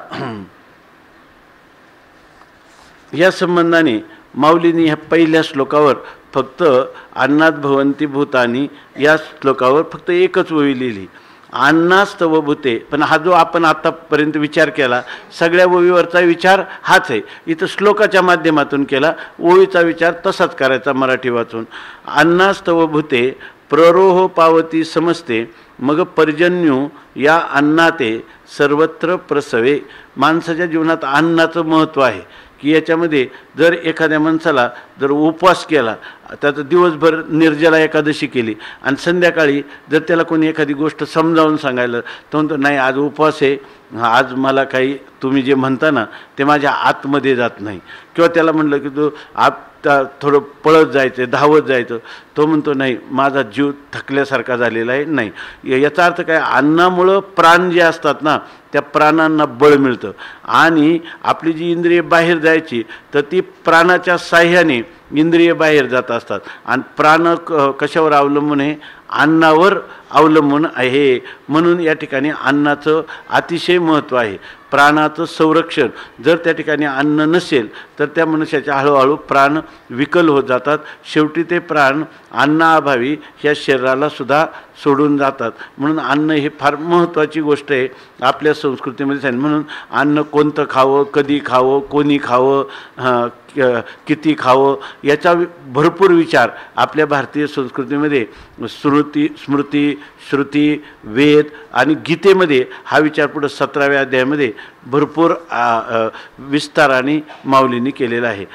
S2: या संबंधाने माऊलींनी ह्या पहिल्या श्लोकावर फक्त अन्नात भवंती भूतानी या श्लोकावर फक्त एकच ओवी लिहिली, अन्नास्तव भूते. पण हा जो आपण आतापर्यंत विचार केला सगळ्या ओवीवरचा विचार हाच आहे. इथं श्लोकाच्या माध्यमातून केला, ओवीचा विचार तसाच करायचा मराठी वाचून. अन्नास्तव भूते प्ररोह पावती समजते मग पर्जन्यू या अन्नाते सर्वत्र प्रसवे. माणसाच्या जीवनात अन्नाचं महत्त्व आहे की याच्यामध्ये जर एखाद्या माणसाला जर उपवास केला, त्याचं दिवसभर निर्जला एकादशी केली आणि संध्याकाळी जर त्याला कोणी एखादी गोष्ट समजावून सांगायला तर म्हणतो नाही आज उपवास आहे, आज मला काही तुम्ही जे म्हणता ना ते माझ्या आतमध्ये जात नाही. किंवा त्याला म्हणलं की तू थोडं पळत जायचं, धावत जायचं, तो म्हणतो नाही माझा जीव थकल्यासारखा झालेला आहे. नाही, याचा अर्थ काय? अन्नामुळं प्राण जे असतात ना त्या प्राणांना बळ मिळतं आणि आपली जी इंद्रिय बाहेर जायची तर ती प्राणाच्या साह्याने इंद्रिय बाहेर जात असतात. आणि प्राण कशावर अवलंबून आहे? अन्नावर अवलंबून आहे. म्हणून या ठिकाणी अन्नाचं अतिशय महत्त्व आहे. प्राणाचं संरक्षण. जर त्या ठिकाणी अन्न नसेल तर त्या मनुष्याच्या हळूहळू प्राण विकल होत जातात. शेवटी ते प्राण अन्नाअभावी या शरीराला सुद्धा सोडून जातात. म्हणून अन्न हे फार महत्त्वाची गोष्ट आहे आपल्या संस्कृतीमध्ये सांगितलं. म्हणून अन्न कोणतं खावं, कधी खावं, कोणी खावं, किती खावं, याचा भरपूर विचार आपल्या भारतीय संस्कृतीमध्ये स्मृती, श्रुती, वेद आणि गीतेमध्ये हा विचार पुढं 17व्या अध्यायामध्ये भरपूर विस्ताराने माऊलींनी केलेला आहे.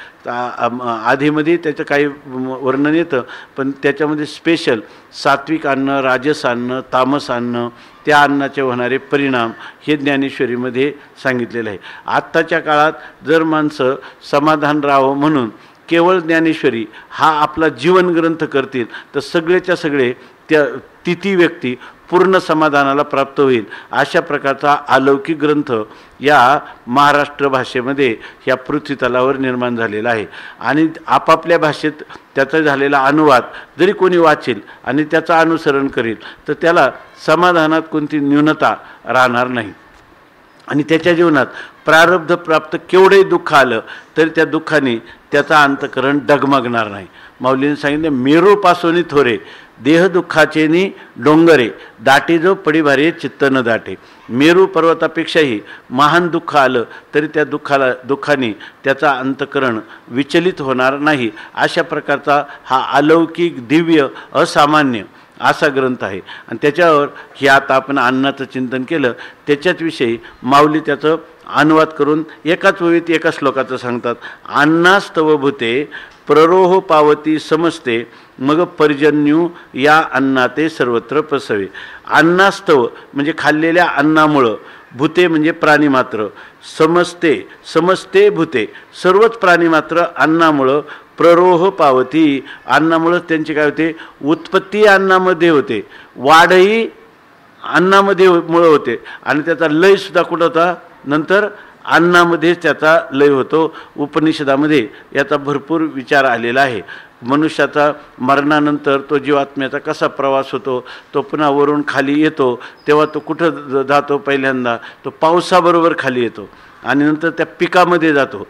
S2: आधीमध्ये त्याचं काही वर्णन येतं, पण त्याच्यामध्ये स्पेशल सात्विक अन्न, राजस अन्न, तामस अन्न, त्या अन्नाचे होणारे परिणाम हे ज्ञानेश्वरीमध्ये सांगितलेलं आहे. आत्ताच्या काळात जर माणसं समाधान राहावं म्हणून केवळ ज्ञानेश्वरी हा आपला जीवनग्रंथ करतील तर सगळेच्या सगळे ती व्यक्ती पूर्ण समाधानाला प्राप्त होईल. अशा प्रकारचा अलौकिक ग्रंथ या महाराष्ट्र भाषेमध्ये या पृथ्वीतलावर निर्माण झालेला आहे. आणि आपापल्या भाषेत त्याचा झालेला अनुवाद जरी कोणी वाचेल आणि त्याचं अनुसरण करेल तर त्याला समाधानात कोणती न्यूनता राहणार नाही. आणि त्याच्या जीवनात प्रारब्ध प्राप्त केवढे दुःख आलं तरी त्या दुःखाने त्याचा अंतकरण डगमगणार नाही. माऊलींनी सांगितले, मेरूपासोनी थोरे देह दुःखाचेनी डोंगरे दाटे जो पडिभारे चित्त न दाटे. मेरू पर्वतापेक्षाही महान दुःख आलं तरी त्या दुःखाने त्याचा अंतकरण विचलित होणार नाही. अशा प्रकारचा हा अलौकिक, दिव्य, असामान्य असा ग्रंथ आहे. आणि त्याच्यावर हे आता आपण अन्नाचं चिंतन केलं, त्याच्याचविषयी माऊली त्याचं अनुवाद करून एकाच ओळीत एका श्लोकाचं सांगतात. अन्नास्तव भूते प्ररोह पावती समजते मग पर्जन्यू या अन्नाते सर्वत्र प्रसवे. अन्नास्तव म्हणजे खाल्लेल्या अन्नामुळं, भूते म्हणजे प्राणीमात्र, समजते भूते सर्वच प्राणीमात्र अन्नामुळं प्ररोह पावती, अन्नामुळं त्यांची काय होते, उत्पत्ती अन्नामध्ये होते, वाढही अन्नामध्ये मुळं होते आणि त्याचा लयसुद्धा कुठं होता, नंतर अन्नामध्येच त्याचा लय होतो. उपनिषदामध्ये याचा भरपूर विचार आलेला आहे. मनुष्याचा मरणानंतर तो जीवात्म्याचा कसा प्रवास होतो, तो पुन्हा वरून खाली येतो तेव्हा तो कुठं जातो, पहिल्यांदा तो पावसाबरोबर खाली येतो आणि नंतर त्या पिकामध्ये जातो,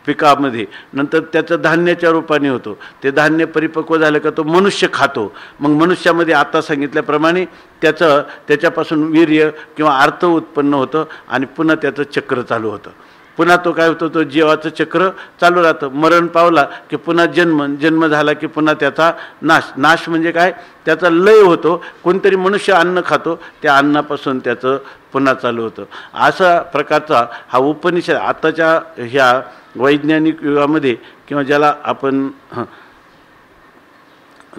S2: पिकामध्ये नंतर त्याचं धान्याच्या रूपाने होतो. ते धान्य परिपक्व झालं का तो मनुष्य खातो. मग मनुष्यामध्ये आता सांगितल्याप्रमाणे त्याच्यापासून वीर्य किंवा अर्थ उत्पन्न होतं आणि पुन्हा त्याचं चक्र चालू होतं. पुन्हा तो काय होतो, तो जीवाचं चक्र चालू राहतं. मरण पावला की पुन्हा जन्म झाला की पुन्हा त्याचा नाश म्हणजे काय, त्याचा लय होतो. कोणतरी मनुष्य अन्न खातो, त्या अन्नापासून त्याचं पुन्हा चालू होतं. असा प्रकारचा हा उपनिषद आताच्या ह्या वैज्ञानिक युगामध्ये किंवा ज्याला आपण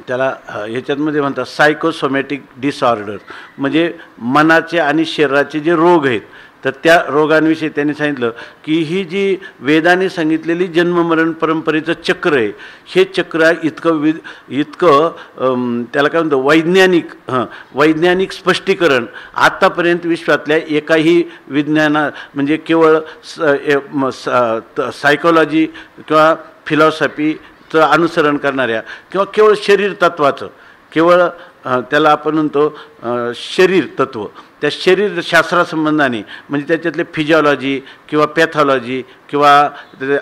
S2: त्याला ह्याच्यामध्ये म्हणतात सायकोसोमॅटिक डिसऑर्डर, म्हणजे मनाचे आणि शरीराचे जे रोग आहेत तर त्या रोगांविषयी त्यांनी सांगितलं की ही जी वेदाने सांगितलेली जन्ममरण परंपरेचं चक्र आहे, हे चक्र इतकं त्याला काय म्हणतो, वैज्ञानिक स्पष्टीकरण आत्तापर्यंत विश्वातल्या एकाही म्हणजे केवळ सायकोलॉजी किंवा फिलॉसॉफीचं अनुसरण करणाऱ्या किंवा केवळ शरीर तत्वाचं, केवळ त्याला आपण म्हणतो शरीर तत्व, त्या शरीरशास्त्रासंबंधाने म्हणजे त्याच्यातले फिजिओलॉजी किंवा पॅथॉलॉजी किंवा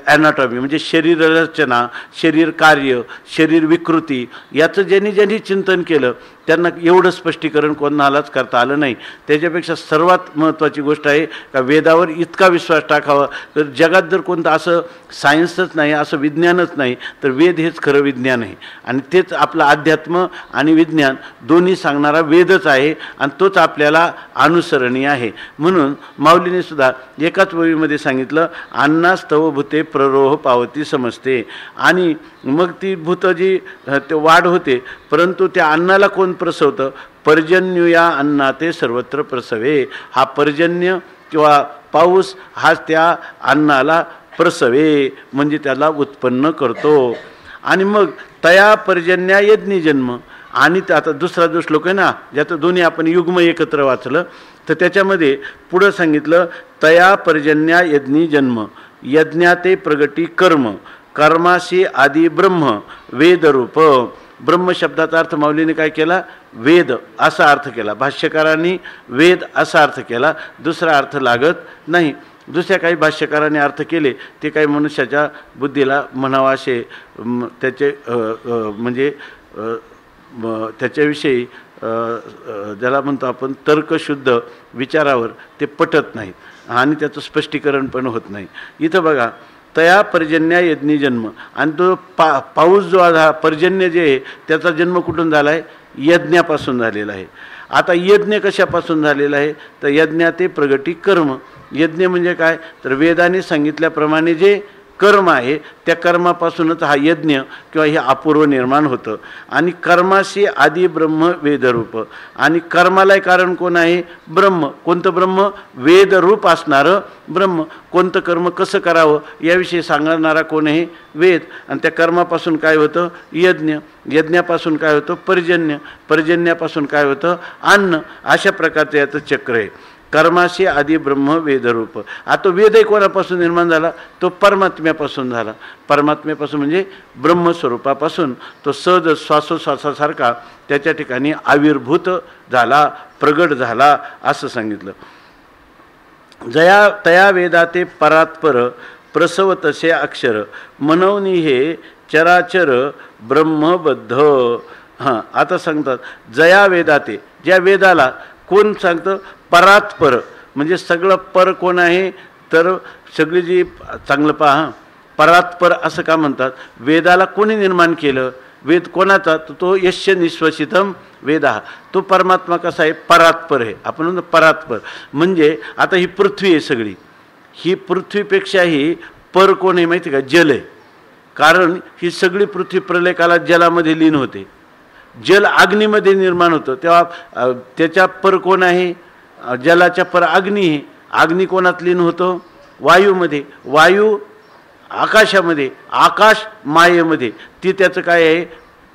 S2: ॲनाटॉमी म्हणजे शरीर रचना, शरीर कार्य, शरीर विकृती याचं ज्यांनी चिंतन केलं त्यांना एवढं स्पष्टीकरण कोणालाच करता आलं नाही. त्याच्यापेक्षा सर्वात महत्त्वाची गोष्ट आहे का वेदावर इतका विश्वास टाकावा. तर जगात जर कोणतं असं सायन्सच नाही, असं विज्ञानच नाही, तर वेद हेच खरं विज्ञान आहे आणि तेच आपलं अध्यात्म आणि विज्ञान दोन्ही सांगणारा वेदच आहे आणि तोच आपल्याला अनुसरणीय आहे. म्हणून माऊलीने सुद्धा एकाच ओळीमध्ये सांगितलं, अन्नास्तव भूते प्ररोह पावती समजते. आणि मग ती भूत जी ते वाढ होते, परंतु त्या अन्नाला कोण प्रसवतं, पर्जन्य या अन्नाते सर्वत्र प्रसवे. हा पर्जन्य किंवा पाऊस हाच त्या अन्नाला प्रसवे म्हणजे त्याला उत्पन्न करतो. आणि मग तया पर्जन्या यज्ञी जन्म. आणि आता दुसरा जो श्लोक आहे ना, ज्याचं दोन्ही आपण युग्म एकत्र वाचलं, तर त्याच्यामध्ये पुढं सांगितलं, तया पर्जन्या यज्ञी जन्म यज्ञाते प्रगटी कर्म कर्माशी आदी ब्रह्म वेदरूप. ब्रह्म शब्दाचा अर्थ माऊलीने काय केला? वेद असा अर्थ केला. भाष्यकारांनी वेद असा अर्थ केला, दुसरा अर्थ लागत नाही. दुसऱ्या काही भाष्यकारांनी अर्थ केले ते काही मनुष्याच्या बुद्धीला म्हणावा असे त्याचे म्हणजे त्याच्याविषयी ज्याला म्हणतो आपण तर्कशुद्ध विचारावर ते पटत नाहीत आणि त्याचं स्पष्टीकरण पण होत नाही. इथं बघा, तया पर्जन्या यज्ञी जन्म, आणि तो पाऊस जो हा पर्जन्य जे आहे त्याचा जन्म कुठून झाला आहे? यज्ञापासून झालेला आहे. आता यज्ञ कशापासून झालेला आहे? तर यज्ञाते प्रगती कर्म. यज्ञ म्हणजे काय? तर वेदाने सांगितल्याप्रमाणे जे कर्म आहे त्या कर्मापासूनच हा यज्ञ किंवा हे अपूर्व निर्माण होतं. आणि कर्माशी आदी ब्रह्म वेदरूप, आणि कर्माला कारण कोण आहे? ब्रह्म. कोणतं ब्रह्म? वेदरूप असणारं ब्रह्म. कोणतं कर्म कसं करावं याविषयी सांगणारा कोण आहे? वेद. आणि त्या कर्मापासून काय होतं? यज्ञ. यज्ञापासून काय होतं? पर्जन्य. पर्जन्यापासून काय होतं? अन्न. अशा प्रकारचं याचं चक्र आहे. कर्माशी आदी ब्रह्म वेदरूप. आता वेदही कोणापासून निर्माण झाला? तो परमात्म्यापासून झाला. परमात्म्यापासून म्हणजे ब्रह्मस्वरूपापासून तो सहज श्वासोश्वासासारखा त्याच्या ठिकाणी आविर्भूत झाला, प्रगट झाला असं सांगितलं. जया तया वेदाते परात्पर प्रसव तसे अक्षर मनवनी हे चराचर ब्रह्मबद्ध. हां, आता सांगतात जया वेदाते, ज्या वेदाला कोण सांगतं? परात्पर. म्हणजे सगळं पर कोण आहे? तर सगळी जी चांगलं पहा, परात्पर असं का म्हणतात? वेदाला कोणी निर्माण केलं? वेद कोणाचा? तो यस्य निश्वसितम वेदा. तो परमात्मा कसा आहे? परात्पर आहे. आपण म्हणतो परात्पर म्हणजे आता ही पृथ्वी आहे सगळी, ही पृथ्वीपेक्षाही पर कोण आहे माहिती का? जल आहे. कारण ही सगळी पृथ्वी प्रलयकालात जलामध्ये लीन होते. जल अग्नीमध्ये निर्माण होतं, तेव्हा त्याच्या पर कोण आहे? जलाच्या पर अग्नी आहे. अग्नी कोणात लीन होतो? वायूमध्ये. वायू आकाशामध्ये, आकाश मायेमध्ये. ती त्याचं काय आहे?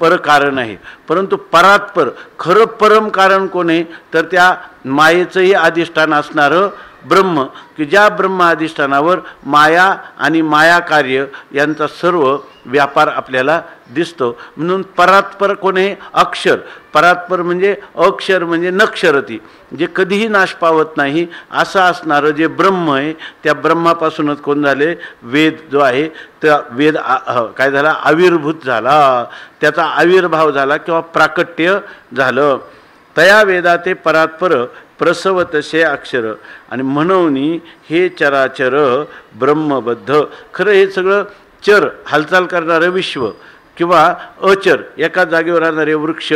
S2: परकारण आहे. परंतु परात्पर खरं परम कारण कोण आहे? तर त्या मायेचंही अधिष्ठान असणारं ब्रह्म, की ज्या ब्रह्म अधिष्ठानावर माया आणि माया कार्य यांचा सर्व व्यापार आपल्याला दिसतो. म्हणून परात्पर कोण आहे? अक्षर. परात्पर म्हणजे अक्षर म्हणजे नक्षरती, जे कधीही नाश पावत नाही असं असणारं जे ब्रह्म आहे, त्या ब्रह्मापासूनच कोण झाले? वेद जो आहे त्या वेद काय झाला? आविर्भूत झाला, त्याचा आविर्भाव झाला किंवा प्राकट्य झालं. तया वेदाते परात्पर प्रसव तसे अक्षर, आणि म्हणून हे चराचर ब्रह्मबद्ध. खरं हे सगळं चर हालचाल करणारं विश्व किंवा अचर एका जागेवर राहणारे वृक्ष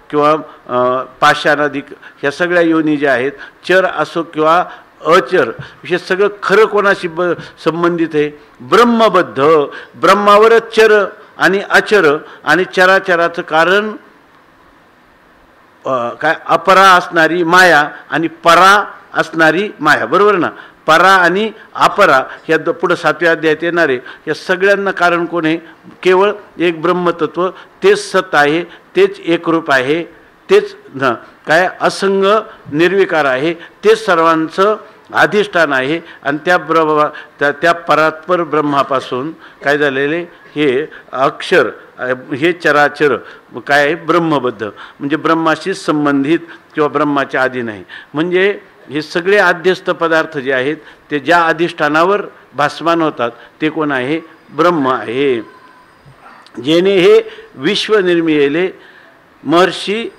S2: किंवा पाषाणादिक ह्या सगळ्या योनी ज्या आहेत, चर असो किंवा अचर, हे सगळं खरं कोणाशी संबंधित आहे? ब्रह्मबद्ध. ब्रह्मावरच चर आणि अचर आणि चराचराचं कारण काय? अपरा असणारी माया आणि परा असणारी माया. बरोबर ना? परा आणि अपरा ह्या पुढं 7व्या अध्यायात येणारे या सगळ्यांना कारण कोण आहे? केवळ एक ब्रह्मतत्व. तेच सत आहे, तेच एकरूप आहे, तेच काय असंग निर्विकार आहे, तेच सर्वांचं अधिष्ठान आहे. आणि त्या परात्पर ब्रह्मापासून काय झालेले? हे अक्षर, हे चराचर काय आहे? ब्रह्मबद्ध म्हणजे ब्रह्माशी संबंधित किंवा ब्रह्माच्या अधीन आहे. म्हणजे हे सगळे आद्यस्थ पदार्थ जे आहेत ते ज्या अधिष्ठानावर भासमान होतात ते कोण आहे? ब्रह्म आहे. जेणे हे विश्व निर्मिले महर्षी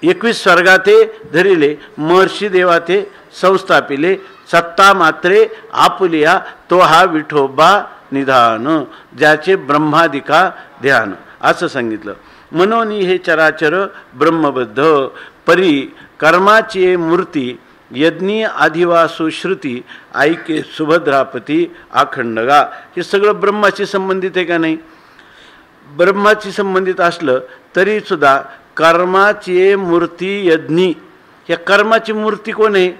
S2: 21 स्वर्गाते धरिले, महर्षी देवाते संस्थापिले, सत्ता मात्रे आपुलिया तो हा विठोबा निधान, ज्याचे ब्रह्मादिका ध्यान असं सांगितलं. म्हणून हे चराचर ब्रह्मबद्ध. परी कर्माची मूर्ती यज्ञी आदिवासु श्रुती ऐके सुभद्रापती आखंडगा. हे सगळं ब्रह्माशी संबंधित आहे का नाही? ब्रह्माशी संबंधित असलं तरी सुद्धा कर्माची मूर्ती यज्ञी. या कर्माची मूर्ती कोण आहे?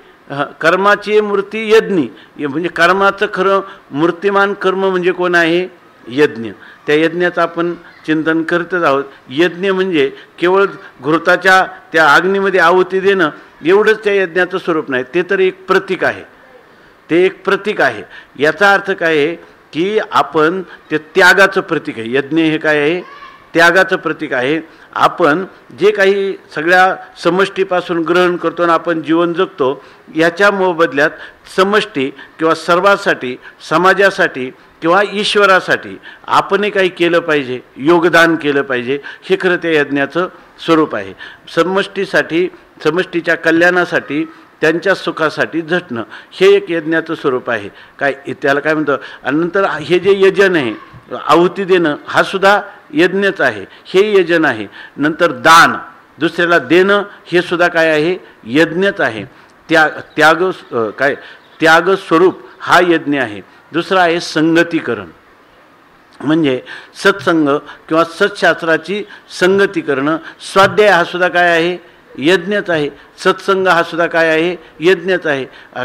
S2: कर्माची मूर्ती यज्ञी. म्हणजे कर्माचं खरं मूर्तिमान कर्म म्हणजे कोण आहे? यज्ञ. त्या यज्ञाचं आपण चिंतन करतच आहोत. यज्ञ म्हणजे केवळ घृताच्या त्या अग्नीमध्ये आहुती देणं एवढंच त्या यज्ञाचं स्वरूप नाही, ते तर एक प्रतीक आहे. ते एक प्रतीक आहे. याचा अर्थ काय आहे की आपण ते त्यागाचं प्रतीक आहे. यज्ञ हे काय आहे? त्यागाचं प्रतीक आहे. आपण जे काही सगळ्या समष्टीपासून ग्रहण करतो आणि आपण जीवन जगतो, याच्या मोबदल्यात समष्टी किंवा सर्वांसाठी, समाजासाठी किंवा ईश्वरासाठी आपणही काही केलं पाहिजे, योगदान केलं पाहिजे. हे खरं त्या यज्ञाचं स्वरूप आहे. समष्टीसाठी, समष्टीच्या कल्याणासाठी, त्यांच्या सुखासाठी झटणं हे एक यज्ञाचं स्वरूप आहे. काय त्याला काय म्हणतं. आणि नंतर हे जे यजन आहे, आहुती देणं, हा सुद्धा यज्ञच आहे, हे यजन आहे. नंतर दान, दुसऱ्याला देणं, हे सुद्धा काय आहे, यज्ञच आहे. त्याग स्वरूप हा यज्ञ आहे. दुसरा आहे संगतीकरण, म्हणजे सत्संग किंवा सत्शास्त्राची संगती करणं. स्वाध्याय हा सुद्धा काय आहे, यज्ञच आहे. सत्संग हा सुद्धा काय आहे, यज्ञच आहे.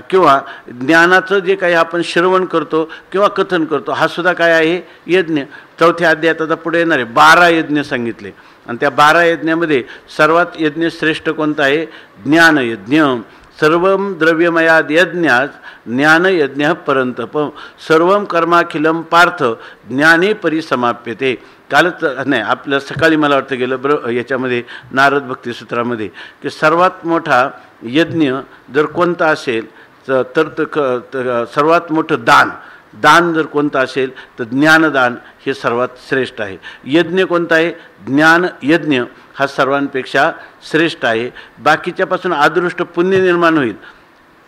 S2: किंवा ज्ञानाचं जे काही आपण श्रवण करतो किंवा कथन करतो, हा सुद्धा काय आहे, यज्ञ. चौथ्या अध्यायात आता पुढे येणार आहे 12 यज्ञ सांगितले. आणि त्या 12 यज्ञामध्ये सर्वात यज्ञ श्रेष्ठ कोणता आहे, ज्ञानयज्ञ. सर्वं द्रव्यमयाद यज्ञात ज्ञानयज्ञ परंतप सर्वं कर्माखिलम पार्थ ज्ञाने परिसमाप्यते. कालच नाही, आपल्या सकाळी मला वाटतं गेलं याच्यामध्ये नारद भक्तिसूत्रामध्ये की सर्वात मोठा यज्ञ जर कोणता असेल तर सर्वात मोठं दान जर कोणतं असेल तर ज्ञानदान हे सर्वात श्रेष्ठ आहे. यज्ञ कोणता आहे, ज्ञान यज्ञ हा सर्वांपेक्षा श्रेष्ठ आहे. बाकीच्यापासून अदृष्ट पुण्य निर्माण होईल,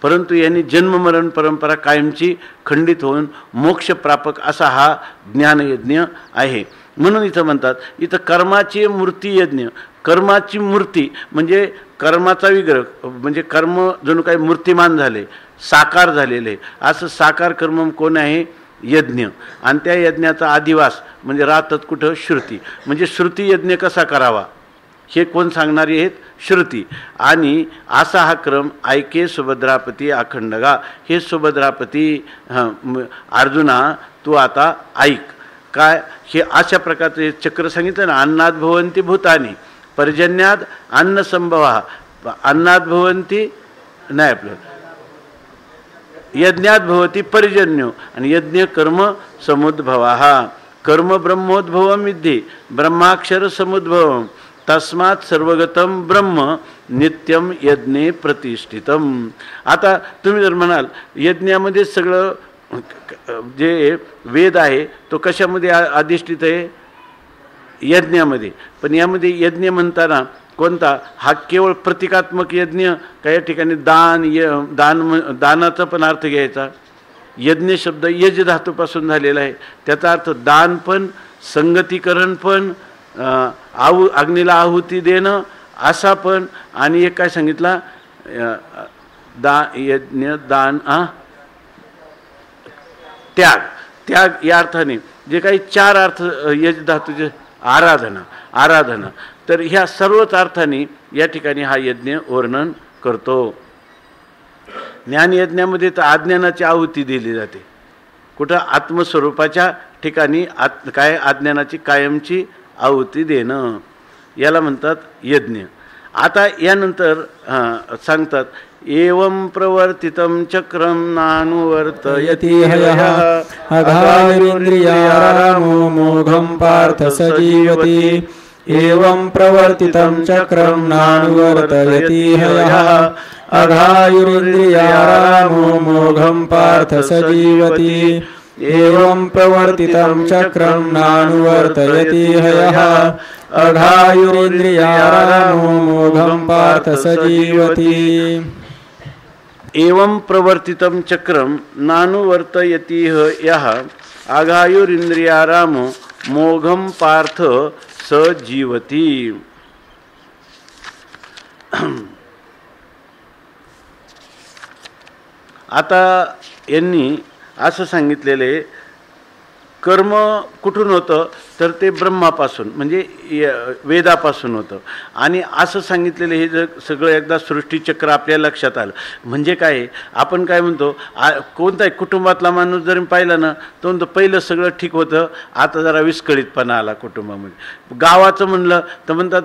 S2: परंतु यांनी जन्ममरण परंपरा कायमची खंडित होऊन मोक्षप्रापक असा हा ज्ञानयज्ञ आहे. म्हणून इथं म्हणतात, इथं कर्माची मूर्ती यज्ञ. कर्माची मूर्ती म्हणजे कर्माचा विग्रह, म्हणजे कर्म जणू काही मूर्तिमान झाले, साकार झालेले. असं साकार कर्म कोण आहे, यज्ञ. आणि त्या यज्ञाचा आदिवास म्हणजे राहतात कुठं, श्रुती. म्हणजे श्रुती यज्ञ कसा करावा हे कोण सांगणारी आहेत, श्रुती. आणि असा हा क्रम ऐके सुभद्रापती अखंडगा. हे सुभद्रापती अर्जुना तू आता ऐक. काय हे अशा प्रकारचे चक्र सांगितलं ना. अन्नात भवन्ति भूतानी, पर्जन्यात अन्न संभवा, अन्नात भवन्ति नाही आपलं यज्ञात भवती पर्जन्यो, आणि यज्ञ कर्म समुद्भवा. कर्म ब्रह्मोद्भवम विद्धी ब्रह्माक्षर समुद्भवम तस्मात् सर्वगतम ब्रह्म नित्यम यज्ञे प्रतिष्ठितम. आता तुम्ही जर म्हणाल यज्ञामध्ये सगळं जे वेद आहे तो कशामध्ये अधिष्ठित आहे, यज्ञामध्ये. पण यामध्ये यज्ञ म्हणताना कोणता, हा केवळ प्रतिकात्मक यज्ञ का या ठिकाणी दानाचा पण अर्थ घ्यायचा. यज्ञ शब्द यज धातूपासून झालेला आहे, त्याचा अर्थ दान पण, संगतीकरण पण, अग्नीला आहुती देणं असा पण, आणि एक काय सांगितला, यज्ञ दान त्याग या अर्थाने जे काही 4 अर्थ यज धातूचे, आराधना. तर ह्या सर्वच अर्थाने या ठिकाणी हा यज्ञ वर्णन करतो. ज्ञानयज्ञामध्ये तर अज्ञानाची आहुती दिली जाते. कुठं, आत्मस्वरूपाच्या ठिकाणी काय अज्ञानाची कायमची आहुती देणं, याला म्हणतात यज्ञ. आता यानंतर सांगतात एवं प्रवर्तितं चक्रम नानुवर्तयति हयः अघायुरिन्द्रियारामो मोघं पार्थ सजीवति. एवं प्रवर्तितं चक्रम नानुवर्तयति हयः अघायुरिन्द्रियारामो मोघं पार्थ सजीवति. एवं प्रवर्तितं चक्रम नानुवर्तयति हयः अघायुरिन्द्रियारामो मोघं पार्थ सजीवति. एवं प्रवर्तितं चक्रम नानुवर्तयति यः अघायुरिन्द्रियारामो मोघं पार्थ सजीवति. आता यांनी असं सांगितलेले कर्म कुठून होतं तर ते ब्रह्मापासून म्हणजे वेदापासून होतं. आणि असं सांगितलेलं हे जर सगळं एकदा सृष्टीचक्र आपल्या लक्षात आलं म्हणजे काय, आपण काय म्हणतो, कोणताही कुटुंबातला माणूस जर पाहिला ना तो म्हणतो पहिलं सगळं ठीक होतं, आता जरा विस्कळीतपणा आला कुटुंबामध्ये. गावाचं म्हणलं तर म्हणतात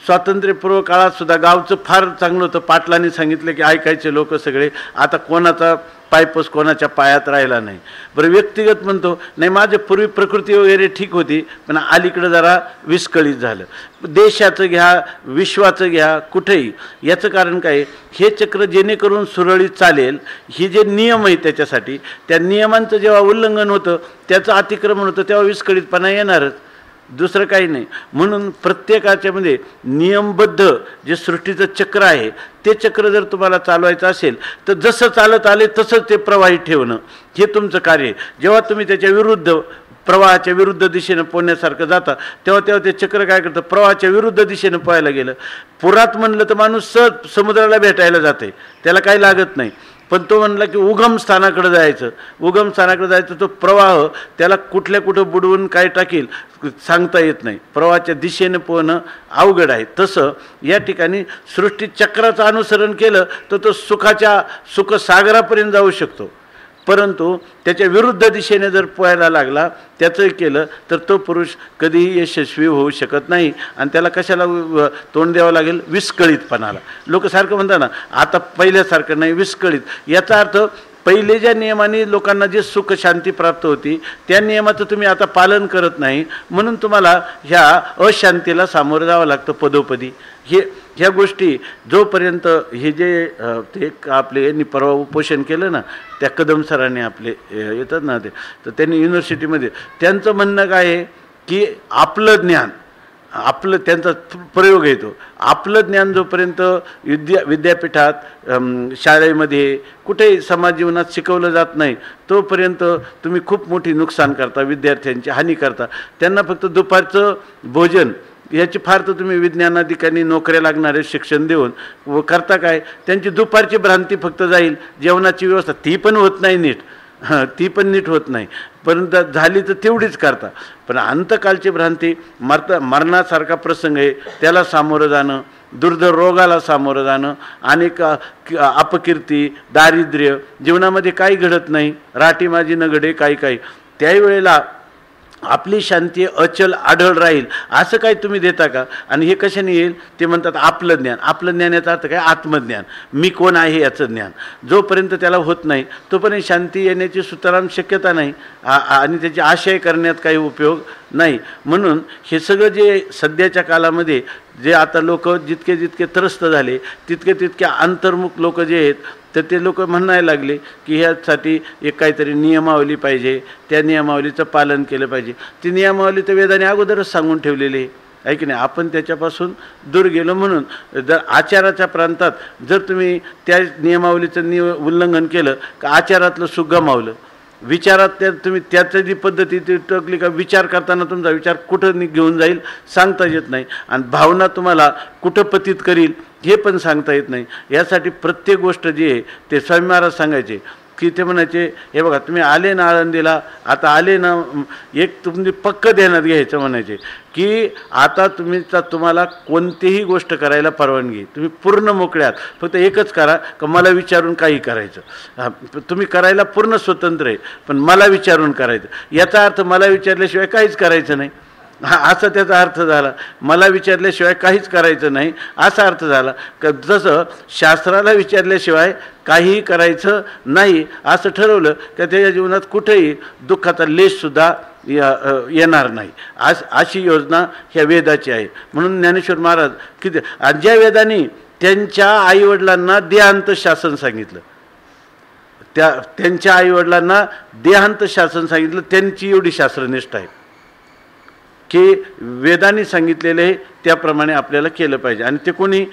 S2: स्वातंत्र्यपूर्व काळात सुद्धा गावचं फार चांगलं होतं, पाटलांनी सांगितलं की ऐकायचे लोक सगळे. आता कोणाचा पायपस कोणाच्या पायात राहिला नाही. बरं व्यक्तिगत म्हणतो नाही माझे पूर्वी प्रकृती वगैरे ठीक होती पण अलीकडं जरा विस्कळीत झालं. देशाचं घ्या विश्वाचं घ्या कुठेही याचं कारण काय हे चक्र जेणेकरून सुरळीत चालेल ही जे नियम आहे त्याच्यासाठी त्या नियमांचं जेव्हा उल्लंघन होतं त्याचं अतिक्रमण होतं तेव्हा विस्कळीतपणा येणारच, दुसरं काही नाही. म्हणून प्रत्येकाच्यामध्ये नियमबद्ध जे सृष्टीचं चक्र आहे ते चक्र जर तुम्हाला चालवायचं असेल तर जसं चालत आले तसंच ते प्रवाहित ठेवणं हे तुमचं कार्य आहे. जेव्हा तुम्ही त्याच्या विरुद्ध प्रवाहाच्या विरुद्ध दिशेनं पोहण्यासारखं जाता तेव्हा ते चक्र काय करतं प्रवाहाच्या विरुद्ध दिशेनं पोहायला गेलं. पुरात म्हणलं तर माणूस सहज समुद्राला भेटायला जाते त्याला काही लागत नाही. पण तो म्हणला की उगम स्थानाकडे जायचं तो प्रवाह त्याला कुठं बुडवून काय टाकील सांगता येत नाही. प्रवाहाच्या दिशेने पोहणं अवघड आहे. तसं या ठिकाणी सृष्टी चक्राचं अनुसरण केलं तर तो सुखसागरापर्यंत जाऊ शकतो. परंतु त्याच्या विरुद्ध दिशेने जर पोहायला लागला त्याचं केलं तर तो पुरुष कधीही यशस्वी होऊ शकत नाही. आणि त्याला कशाला तोंड द्यावं लागेल विस्कळीतपणाला. लोक सारखं म्हणतात ना आता पहिल्यासारखं नाही विस्कळीत. याचा अर्थ पहिले ज्या नियमाने लोकांना जे सुख शांती प्राप्त होती त्या नियमाचं तुम्ही आता पालन करत नाही म्हणून तुम्हाला ह्या अशांतीला सामोरं जावं लागतं पदोपदी. ह्या गोष्टी जोपर्यंत हे जे ते आपले यांनी परवा उपोषण केलं ना त्या कदम सरांनी आपले येतात ना ते तर त्यांनी युनिव्हर्सिटीमध्ये त्यांचं म्हणणं काय आहे की आपलं ज्ञान त्यांचा प्रयोग येतो आपलं ज्ञान जोपर्यंत विद्यापीठात शाळेमध्ये कुठेही समाज जीवनात शिकवलं जात नाही तोपर्यंत तुम्ही खूप मोठी नुकसान करता विद्यार्थ्यांची हानी करता. त्यांना फक्त दुपारचं भोजन याची फार तर तुम्ही विज्ञानाधिकारी नोकऱ्या लागणारे शिक्षण देऊन व करता काय त्यांची दुपारची भ्रांती फक्त जाईल. जेवणाची व्यवस्था ती पण होत नाही नीट होत नाही परंतु झाली तर तेवढीच करता. पण अंतकालची भ्रांती मरणासारखा प्रसंग आहे त्याला सामोरं जाणं दुर्धर रोगाला सामोरं जाणं अनेक अपकीर्ती दारिद्र्य जीवनामध्ये काही घडत नाही राटी माझी न घडे काही त्याही वेळेला आपली शांती अचल आढळ राहील असं काही तुम्ही देता का. आणि हे कशाने येईल ते म्हणतात आपलं ज्ञान याचा अर्थ काय आत्मज्ञान मी कोण आहे याचं ज्ञान. जोपर्यंत त्याला होत नाही तोपर्यंत शांती येण्याची सुतराम शक्यता नाही आणि त्याची आशय करण्यात काही उपयोग नाही. म्हणून हे सगळं जे सध्याच्या काळामध्ये जे आता लोक जितके त्रस्त झाले तितके अंतर्मुख लोक जे आहेत तर ते लोक म्हणायला लागले की ह्यासाठी एक काहीतरी नियमावली पाहिजे त्या नियमावलीचं पालन केलं पाहिजे. ती नियमावली तर वेदाने अगोदरच सांगून ठेवलेली आहे की नाही. आपण त्याच्यापासून दूर गेलो म्हणून जर आचाराच्या प्रांतात जर तुम्ही त्या नियमावलीचं उल्लंघन केलं का आचारातलं सुख गमावलं. विचारात तुम्ही त्याचं जी पद्धती ती टकली का विचार करताना तुमचा विचार कुठं घेऊन जाईल सांगता येत नाही आणि भावना तुम्हाला कुठं पतित करील हे पण सांगता येत नाही. यासाठी प्रत्येक गोष्ट जी आहे ते स्वामी महाराज सांगायचे की ते म्हणायचे हे बघा तुम्ही आले ना आळंदीला आता आले ना एक तुमची पक्क ध्यानात घ्यायचं म्हणायचे की आता तुम्हाला कोणतीही गोष्ट करायला परवानगी तुम्ही पूर्ण मोकळ्यात फक्त एकच करा का मला विचारून काही करायचं. तुम्ही करायला पूर्ण स्वतंत्र आहे पण मला विचारून करायचं. याचा अर्थ मला विचारल्याशिवाय काहीच करायचं नाही असा त्याचा अर्थ झाला. मला विचारल्याशिवाय काहीच करायचं नाही असा अर्थ झाला. का जसं शास्त्राला विचारल्याशिवाय काहीही करायचं नाही असं ठरवलं का त्याच्या जीवनात कुठेही दुःखाचा लेशसुद्धा येणार नाही. अशी योजना ह्या वेदाची आहे. म्हणून ज्ञानेश्वर महाराज किती ज्या वेदांनी त्यांच्या आईवडिलांना देहांत शासन सांगितलं त्यांच्या आईवडिलांना देहांत शासन सांगितलं त्यांची एवढी शास्त्रनिष्ठा आहे की वेदांनी सांगितलेले त्याप्रमाणे आपल्याला केलं पाहिजे. आणि ते कोणी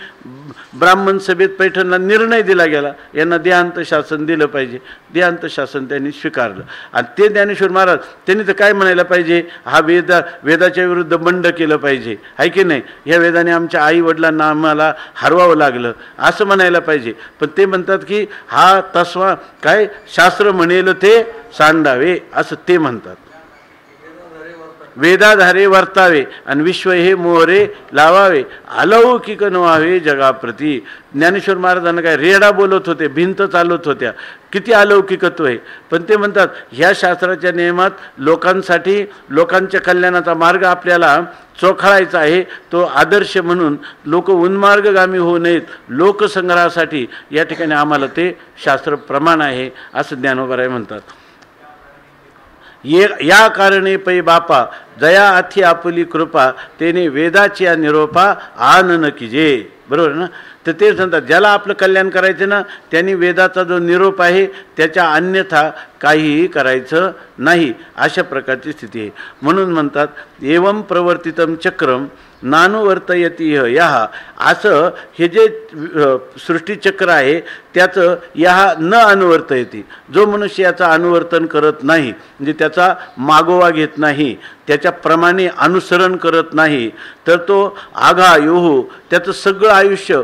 S2: ब्राह्मण सभेत पैठणला निर्णय दिला गेला यांना देहांत शासन दिलं पाहिजे. देहांत शासन त्यांनी स्वीकारलं आणि ते ज्ञानेश्वर महाराज त्यांनी तर काय म्हणायला पाहिजे हा वेदाच्या विरुद्ध बंड केलं पाहिजे आहे की नाही. ह्या वेदाने आमच्या आई वडिलांना आम्हाला हरवावं लागलं असं म्हणायला पाहिजे. पण ते म्हणतात की हा तस्वा काय शास्त्र म्हणेल ते सांडावे असं ते म्हणतात. वेदाधारे वर्तावे आणि विश्व हे मोहरे लावावे, अलौकिक नव्हावे जगाप्रती. ज्ञानेश्वर महाराजांना काय रेडा बोलत होते, भिंत चालवत होत्या, किती अलौकिकत्व आहे. पण ते म्हणतात ह्या शास्त्राच्या नियमात लोकांसाठी, लोकांच्या कल्याणाचा मार्ग आपल्याला चोखाळायचा आहे. तो आदर्श म्हणून लोक उन्मार्गगामी होऊ नयेत, लोकसंग्रहासाठी या ठिकाणी आम्हाला ते शास्त्र प्रमाण आहे असं ज्ञानोबाराय म्हणतात. या कारणे पै बापा जया अथी आपुली कृपा, तेने वेदाची निरोपा आनन कीजे. बरोबर ना. तर ते म्हणतात ज्याला आपलं कल्याण करायचं ना त्यांनी वेदाचा जो निरोप आहे त्याच्या अन्यथा काहीही करायचं नाही, अशा प्रकारची स्थिती आहे. म्हणून म्हणतात एवं प्रवर्तितम चक्रम नानुवर्तयती ह्या, असं हे जे सृष्टीचक्र आहे त्याचं या न अनुवर्तयती, जो मनुष्य याचं अनुवर्तन करत नाही म्हणजे त्याचा मागोवा घेत नाही, त्याच्याप्रमाणे अनुसरण करत नाही, तर तो आघायुः, त्याचं सगळं आयुष्य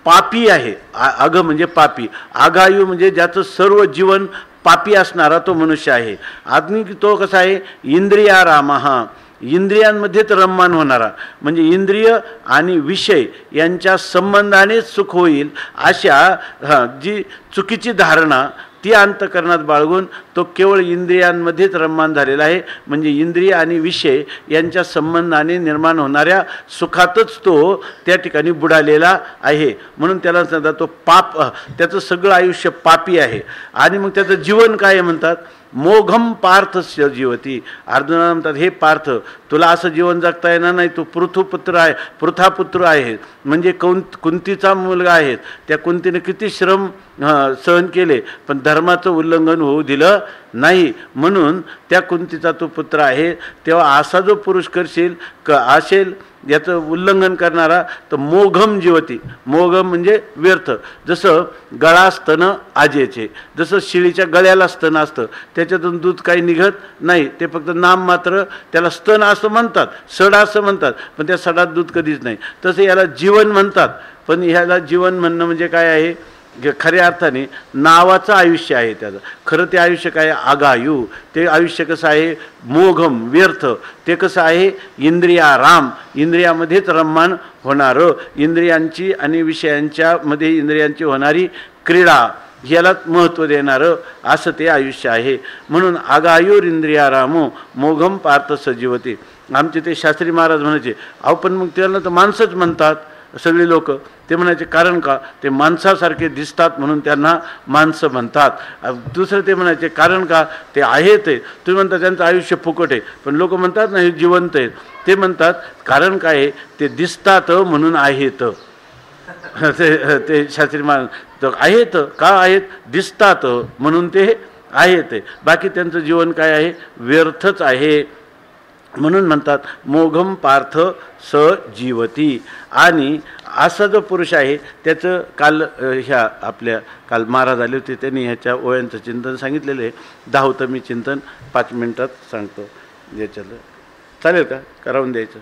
S2: पापी आहे. अघ म्हणजे पापी, आघायु म्हणजे ज्याचं सर्व जीवन पापी असणारा तो मनुष्य आहे. आणि तो कसा आहे इंद्रियारामः, इंद्रियांमध्येच रममान होणारा, म्हणजे इंद्रिय आणि विषय यांच्या संबंधानेच सुख होईल अशा जी चुकीची धारणा ती अंतकरणात बाळगून तो केवळ इंद्रियांमध्येच रममान झालेला आहे. म्हणजे इंद्रिय आणि विषय यांच्या संबंधाने निर्माण होणाऱ्या सुखातच तो त्या ठिकाणी बुडालेला आहे. म्हणून त्याला सांगतात तो पाप, त्याचं सगळं आयुष्य पापी आहे. आणि मग त्याचं जीवन काय म्हणतात मोघम पार्थस्य जीवती. अर्जुनाला म्हणतात हे पार्थ, तुला असं जीवन जगता येणार नाही, तू पृथुपुत्र आहे, पृथापुत्र आहे, म्हणजे कुंतीचा मुलगा आहे. त्या कुंतीने किती श्रम सहन केले पण धर्माचं उल्लंघन होऊ दिलं नाही, म्हणून त्या कुंतीचा तो पुत्र आहे. तेव्हा असा जो पुरुष करशील असेल याचं उल्लंघन करणारा तर मोघम जीवती. मोघम म्हणजे व्यर्थ. जसं गळा स्तन आजेचे, जसं शिळीच्या गळ्याला स्तन असतं त्याच्यातून दूध काही निघत नाही, ते फक्त नाम मात्र, त्याला स्तन असं म्हणतात, सड असं म्हणतात, पण त्या सडात दूध कधीच नाही. तसं याला जीवन म्हणतात. पण ह्याला जीवन म्हणणं म्हणजे काय आहे, खऱ्या अर्थाने नावाचं आयुष्य आहे त्याचं. खरं ते आयुष्य काय आगायू, ते आयुष्य कसं आहे मोघम व्यर्थ, ते कसं आहे इंद्रियाराम, इंद्रियामध्येच रममान होणारं, इंद्रियांची आणि विषयांच्या मध्ये इंद्रियांची होणारी क्रीडा यालाच महत्त्व देणारं असं ते आयुष्य आहे. म्हणून आगायूर इंद्रियारामो मोघम पार्थ सजीवते. आमचे ते शास्त्री महाराज म्हणायचे अहो पण मग त्याला तर माणसंच म्हणतात सगळे लोक. ते म्हणायचे कारण का, ते माणसासारखे दिसतात म्हणून त्यांना माणसं म्हणतात. दुसरं ते म्हणायचे कारण का, ते आहेत ते, तुम्ही म्हणता त्यांचं आयुष्य फुकट आहे पण लोक म्हणतात ना हे जिवंत आहेत. ते म्हणतात कारण काय आहे, ते दिसतात म्हणून आहेत. ते शास्त्री महाराज आहेत का, आहेत दिसतात म्हणून ते आहेत, बाकी त्यांचं जीवन काय आहे व्यर्थच आहे. म्हणून म्हणतात मोघम पार्थ स जीवती. आणि असा जो पुरुष आहे त्याचं काल ह्या आपल्या काल महाराज आले होते त्यांनी ह्याच्या ओळ्यांचं चिंतन सांगितलेलं आहे. 10 होतं मी चिंतन 5 मिनिटात सांगतो. याच्यातलं चालेल का, करावून द्यायचं.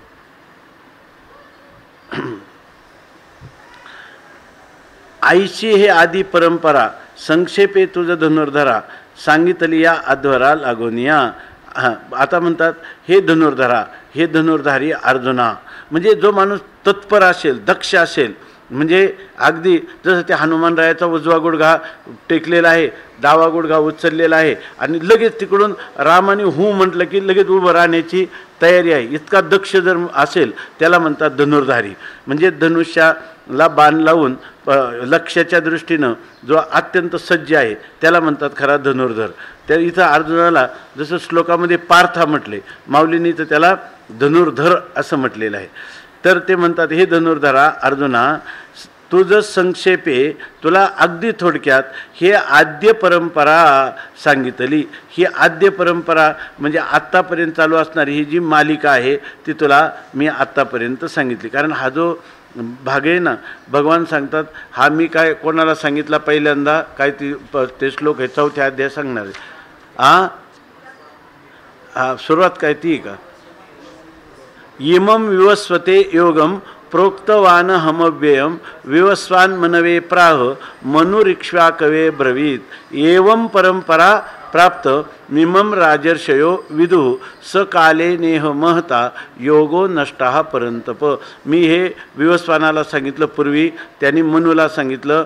S2: आईची हे आदी परंपरा संक्षेपे तुझं धनुर्धरा, सांगितली या अध्वरा लागोनिया. आता म्हणतात हे धनुर्धरा, हे धनुर्धारी अर्जुना, म्हणजे जो माणूस तत्पर असेल, दक्ष असेल, म्हणजे अगदी जसं त्या हनुमानरायाचा उजवा गुडघा टेकलेला आहे, डावा गुडघा उचललेला आहे आणि लगेच तिकडून रामाने हू म्हटलं की लगेच उभं राहण्याची तयारी आहे, इतका दक्ष जर असेल त्याला म्हणतात धनुर्धारी. म्हणजे धनुष्याला बाण लावून लक्ष्याच्या दृष्टीनं जो अत्यंत सज्ज आहे त्याला म्हणतात खरा धनुर्धर. त्या इथं अर्जुनाला जसं श्लोकामध्ये पार्था म्हटले, माऊलींनी तर त्याला धनुर्धर असं म्हटलेलं आहे. तर ते म्हणतात हे धनुर्धरा अर्जुना, तुझं संक्षेपे, तुला अगदी थोडक्यात हे आद्य परंपरा सांगितली. ही आद्य परंपरा म्हणजे आत्तापर्यंत चालू असणारी ही जी मालिका आहे ती तुला मी आत्तापर्यंत सांगितली. कारण हा जो भाग आहे ना, भगवान सांगतात हा मी काय कोणाला सांगितला पहिल्यांदा, काय ते श्लोक आहे 4थ्या अध्याय सांगणार आहे. सुरुवात काय ती का, इमं विवस्वते योगम प्रोक्तवान हमव्ययम विवस्वान मनवे प्राह मनुरिक्ष्वा कवे ब्रवीत एवं परंपरा प्राप्त मिमम राजर्षयो विदुः सकाले नेह महता योगो नष्टा परंतप. मी हे विवस्वानाला सांगितलं पूर्वी, त्यांनी मनूला सांगितलं,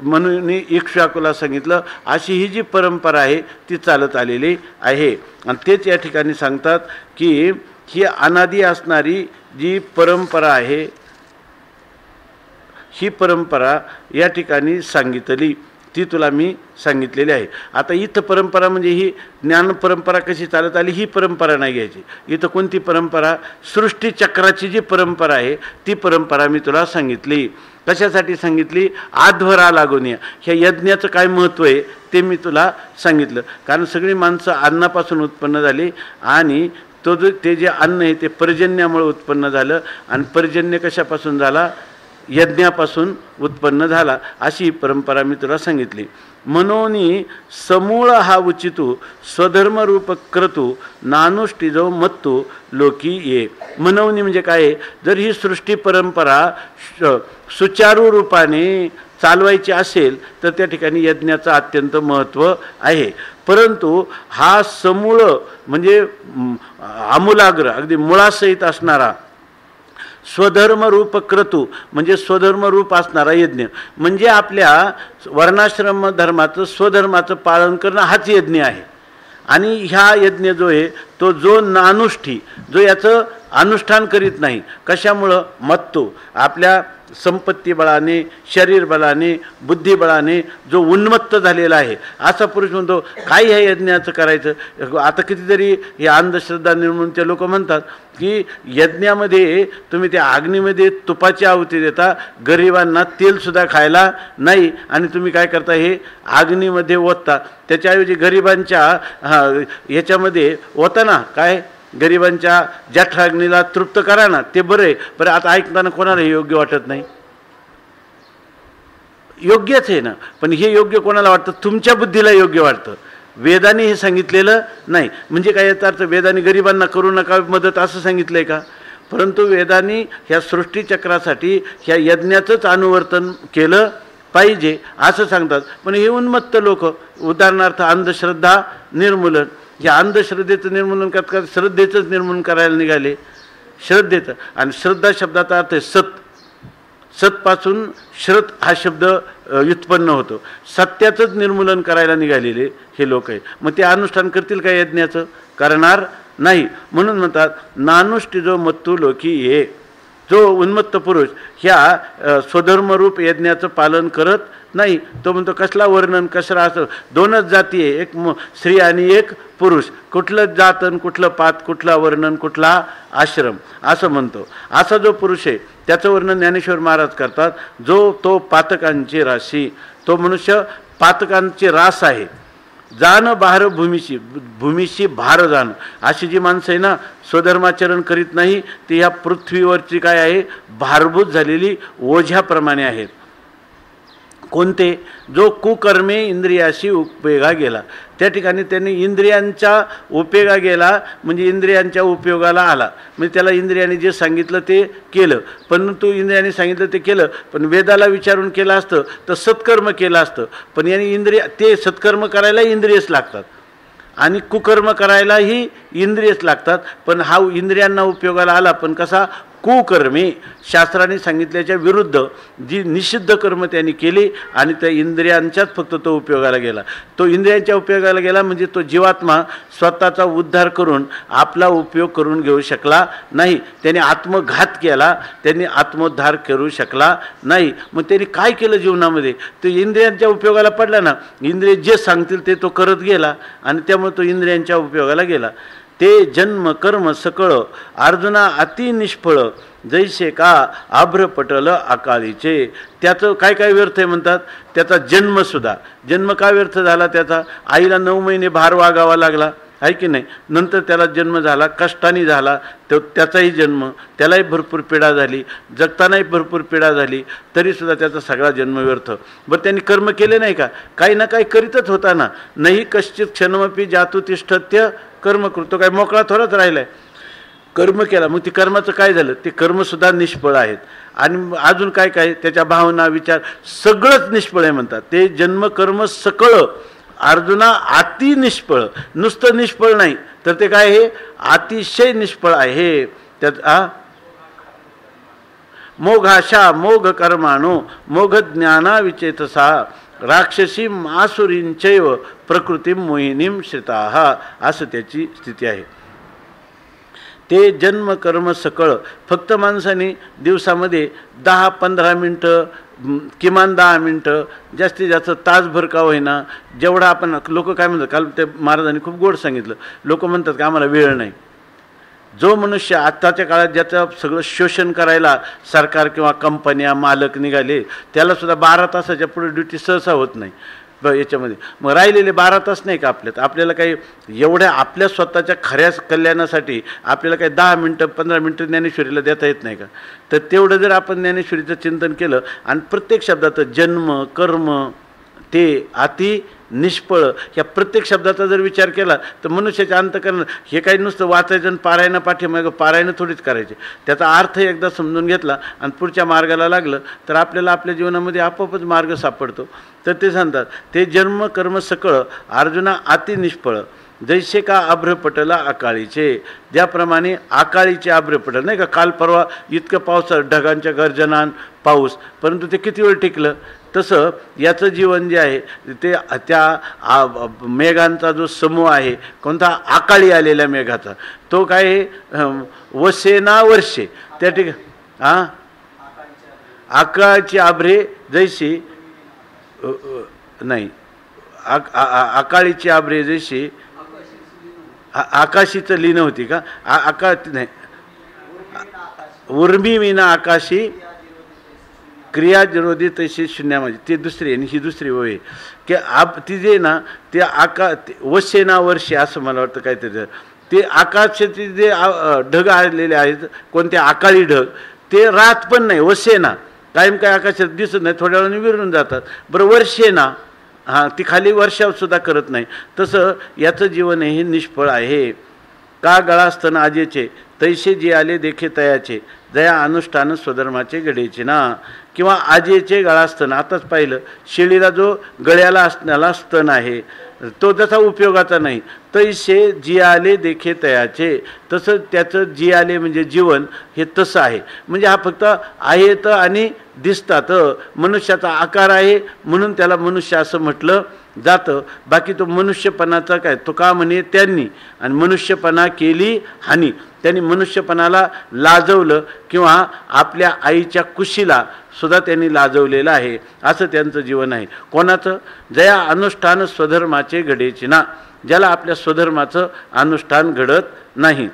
S2: मनुने इक्ष्वाकुला सांगितलं. अशी ही जी परंपरा आहे ती चालत आलेली आहे. आणि तेच या ठिकाणी सांगतात की ही अनादी असणारी जी परंपरा आहे, ही परंपरा या ठिकाणी सांगितली, ती तुला मी सांगितलेली आहे. आता इथं परंपरा म्हणजे ही ज्ञान परंपरा कशी चालत आली ही परंपरा नाही घ्यायची. इथं कोणती परंपरा? सृष्टीचक्राची जी परंपरा आहे ती परंपरा मी तुला सांगितली. कशासाठी सांगितली? आध्वरा लागून या ह्या यज्ञाचं काय महत्त्व आहे ते मी तुला सांगितलं. कारण सगळी माणसं अन्नापासून उत्पन्न झाली आणि ते जे अन्न आहे ते पर्जन्यामुळे उत्पन्न झालं. आणि पर्जन्य कशापासून झाला? यज्ञापासून उत्पन्न झाला. अशी परंपरा मी तुला सांगितली. मनोनी समूळ हा उचितू स्वधर्मरूप क्रतू नानुष्टिजो मत्तू लोकी ये. मनोनी म्हणजे काय? जर ही सृष्टी परंपरा सुचारू रूपाने चालवायची असेल तर त्या ठिकाणी यज्ञाचं अत्यंत महत्त्व आहे. परंतु हा समूळ म्हणजे आमूलाग्र अगदी मुळासहित असणारा स्वधर्मरूप क्रतू म्हणजे स्वधर्मरूप असणारा यज्ञ म्हणजे आपल्या वर्णाश्रम धर्माचं स्वधर्माचं पालन करणं हाच यज्ञ आहे. आणि ह्या यज्ञ जो आहे तो जो नानुष्ठी जो याचं अनुष्ठान करीत नाही, कशामुळं? मत्तो आपल्या संपत्ती बळाने, शरीर बळाने, बुद्धिबळाने जो उन्मत्त झालेला आहे असा पुरुष म्हणतो काय ह्या यज्ञाचं करायचं. आता कितीतरी हे अंधश्रद्धा निर्मूलचे लोक म्हणतात की यज्ञामध्ये तुम्ही त्या अग्नीमध्ये तुपाची आहुती देता, गरिबांना तेलसुद्धा खायला नाही आणि तुम्ही काय करता? हे अग्नीमध्ये ओतता. त्याच्याऐवजी गरिबांच्या ह्याच्यामध्ये ओता ना, काय गरिबांच्या जठराग्नीला तृप्त करा ना, ते बरं आहे. बरं आता ऐकताना कोणाला हे योग्य वाटत नाही? योग्यच आहे ना, पण हे योग्य कोणाला वाटतं? तुमच्या बुद्धीला योग्य वाटतं. वेदाने हे सांगितलेलं नाही. म्हणजे काय याचा अर्थ वेदाने गरिबांना करू नका मदत असं सांगितलं आहे का? परंतु वेदाने ह्या सृष्टीचक्रासाठी ह्या यज्ञाचंच अनुवर्तन केलं पाहिजे असं सांगतात. पण हे उन्मत्त लोक, उदाहरणार्थ अंधश्रद्धा निर्मूलन, या अंधश्रद्धेचं निर्मूलन करतात, श्रद्धेचंच निर्मूलन करायला निघाले. श्रद्धेचं आणि श्रद्धा शब्दाचा अर्थ आहे सत. सतपासून श्रत हा शब्द व्युत्पन्न होतो. सत्याचंच निर्मूलन करायला निघालेले हे लोक आहे. मग ते अनुष्ठान करतील का यज्ञाचं? करणार नाही. म्हणून म्हणतात नानुष्टी जो मत्तू लोकी ये. जो उन्मत्त पुरुष ह्या स्वधर्मरूप यज्ञाचं पालन करत नाही तो म्हणतो कसला वर्णन कसला असं? दोनच जाती आहे, एक स्त्री आणि एक पुरुष. कुठलं जातन, कुठलं पात, कुठला वर्णन, कुठला आश्रम असं म्हणतो. असा जो पुरुष आहे त्याचं वर्णन ज्ञानेश्वर महाराज करतात. जो तो पातकांची राशी, तो मनुष्य पातकांची रास आहे. जाण बाहेर भूमीशी भार जाणं. अशी जी माणसं आहे ना स्वधर्माचरण करीत नाही ती ह्या पृथ्वीवरची काय आहे? भारभूत झालेली ओझ्याप्रमाणे आहेत. कोणते? जो कुकर्मे इंद्रियाशी उपयोगा गेला. त्या ठिकाणी त्यांनी इंद्रियांच्या उपयोगा गेला म्हणजे इंद्रियांच्या उपयोगाला आला म्हणजे त्याला इंद्रियाने जे सांगितलं ते केलं. परंतु इंद्रियाने सांगितलं ते केलं पण वेदाला विचारून केलं असतं तर सत्कर्म केलं असतं. पण याने इंद्रिय ते सत्कर्म करायला इंद्रियच लागतात आणि कुकर्म करायलाही इंद्रियच लागतात. पण हा इंद्रियांना उपयोगाला आला पण कसा? कुकर्मे, शास्त्राने सांगितल्याच्या विरुद्ध जी निषिद्ध कर्म त्यांनी केली आणि त्या इंद्रियांच्याच फक्त तो उपयोगाला गेला. तो इंद्रियांच्या उपयोगाला गेला म्हणजे तो जीवात्मा स्वतःचा उद्धार करून आपला उपयोग करून घेऊ शकला नाही. त्याने आत्मघात केला, त्यांनी आत्मोद्धार करू शकला नाही. मग त्यांनी काय केलं जीवनामध्ये? तो इंद्रियांच्या उपयोगाला पडला ना. इंद्रिय जे सांगतील ते तो करत गेला आणि त्यामुळे तो इंद्रियांच्या उपयोगाला गेला. ते जन्म कर्म सकळ अर्जुना अति निष्फळ जैसे का आभ्रपटल अकाळीचे. त्याचं काय काय व्यर्थ आहे म्हणतात? त्याचा जन्मसुद्धा, जन्म का व्यर्थ झाला त्याचा? आईला 9 महिने भार वागावा लागला आहे की नाही. नंतर त्याला जन्म झाला, कष्टाने झाला, तो त्याचाही जन्म, त्यालाही भरपूर पीडा झाली, जगतानाही भरपूर पीडा झाली, तरीसुद्धा त्याचा सगळा जन्म व्यर्थ. बरं त्यांनी कर्म केले नाही का? काही ना काही करीतच होता ना. नाही कश्चित क्षणमपी जातू तिष्ठत्य कर्म करतो. काय मोकळा थोडाच राहिला आहे? कर्म केला. मग ती कर्माचं काय झालं? ते कर्मसुद्धा निष्फळ आहेत. आणि अजून काय काय? त्याच्या भावना विचार सगळंच निष्फळ आहे म्हणतात. ते जन्म कर्म सकळ अर्जुना अति निष्फळ, नुसतं निष्फळ नाही तर ते काय आहे, अतिशय निष्फळ आहे. त्यात मोघाशा मोघ कर्माणो मोघ ज्ञाना विचेतसा राक्षसी आसुरींचैव प्रकृती मोहिनीम श्रिताः, असं त्याची स्थिती आहे. ते जन्म कर्म सकळ फक्त माणसाने दिवसामध्ये 10-15 मिनटं, किमान 10 मिनटं, जास्तीत जास्त तासभर का होईना, जेवढा आपण, लोक काय म्हणतात, काल ते महाराजांनी खूप गोड सांगितलं, लोक म्हणतात की आम्हाला वेळ नाही. जो मनुष्य आत्ताच्या काळात ज्याचं सगळं शोषण करायला सरकार किंवा कंपन्या मालक निघाले, त्यालासुद्धा 12 तासाच्या पुढे ड्युटी सहसा होत नाही याच्यामध्ये. मग राहिलेले 12 तास नाही का आपल्याला काही एवढ्या आपल्या स्वतःच्या खऱ्या कल्याणासाठी आपल्याला काही 10 मिनटं 15 मिनटं ज्ञानेश्वरीला देता येत नाही का? तर तेवढं जर आपण ज्ञानेश्वरीचं चिंतन केलं आणि प्रत्येक शब्दाचं जन्म कर्म ते अति निष्फळ या प्रत्येक शब्दाचा जर विचार केला तर मनुष्याच्या अंतःकरण हे काही नुसतं वाचायचं आणि पारायणं पाठीमागं पारायणं थोडीच करायचे. त्याचा अर्थ एकदा समजून घेतला आणि पुढच्या मार्गाला लागलं तर आपल्याला आपल्या जीवनामध्ये आपोआपच मार्ग सापडतो. तर ते सांगतात ते जन्म कर्म सकळ अर्जुना अति निष्फळ जैसे का आभ्रपटला अकाळीचे, ज्याप्रमाणे अकाळीचे आभ्रपटल नाही का, काल परवा इतकं पाऊस, ढगांच्या गर्जनान पाऊस, परंतु ते किती वेळ टिकलं. तसं याचं जीवन जे आहे ते त्या मेघांचा जो समूह आहे, कोणता अकाळी आलेल्या मेघाचा, तो काय वसेना वर्षे त्या ठिकाणी आकाळची आभ्रे जैशी नाही अकाळीची आभ्रे जैशी आकाशीचं लीन होती का, आकाश नाही, उर्मी विना आकाशी क्रिया विरोधी तशी शून्यामध्ये, ते दुसरी आणि ही दुसरी वय की ती जे ना ते वसेना वर्षे असं मला वाटतं काहीतरी, ते आकाशाचे जे ढग आलेले आहेत कोणते अकाळी ढग, ते रात पण नाही, वसेना कायम काय आकाशात दिसत नाही, थोड्या वेळाने विरून जातात. बरं वर्षेना, हां ती खाली वर्षावसुद्धा करत नाही. तसं याचं जीवन हे निष्फळ आहे. का गळास्तन आजेचे तैसे जे आले देखे तयाचे जया अनुष्ठान स्वधर्माचे घडेचे ना, किंवा आजेचे गळास्तन, आताच पाहिलं शेळीला जो गळ्याला असणारा स्तन आहे तो जसा उपयोगाचा नाही, तैसे जी आले देखे तयाचे, तसं त्याचं जी आले म्हणजे जीवन हे तसं आहे. म्हणजे हा फक्त आहेत आणि दिसतात, मनुष्याचा आकार आहे म्हणून त्याला मनुष्य असं म्हटलं जातं. बाकी तो मनुष्यपणाचा काय, तो का म्हणे त्यांनी, आणि मनुष्यपणा केली हानी, त्यांनी मनुष्यपणाला लाजवलं किंवा आपल्या आईच्या कुशीला सुद्धा त्यांनी लाजवलेलं आहे, असं त्यांचं जीवन आहे. कोणाचं, जया अनुष्ठान स्वधर्माचे घडेचे ना, ज्याला आपल्या स्वधर्माचं अनुष्ठान घडत नाही.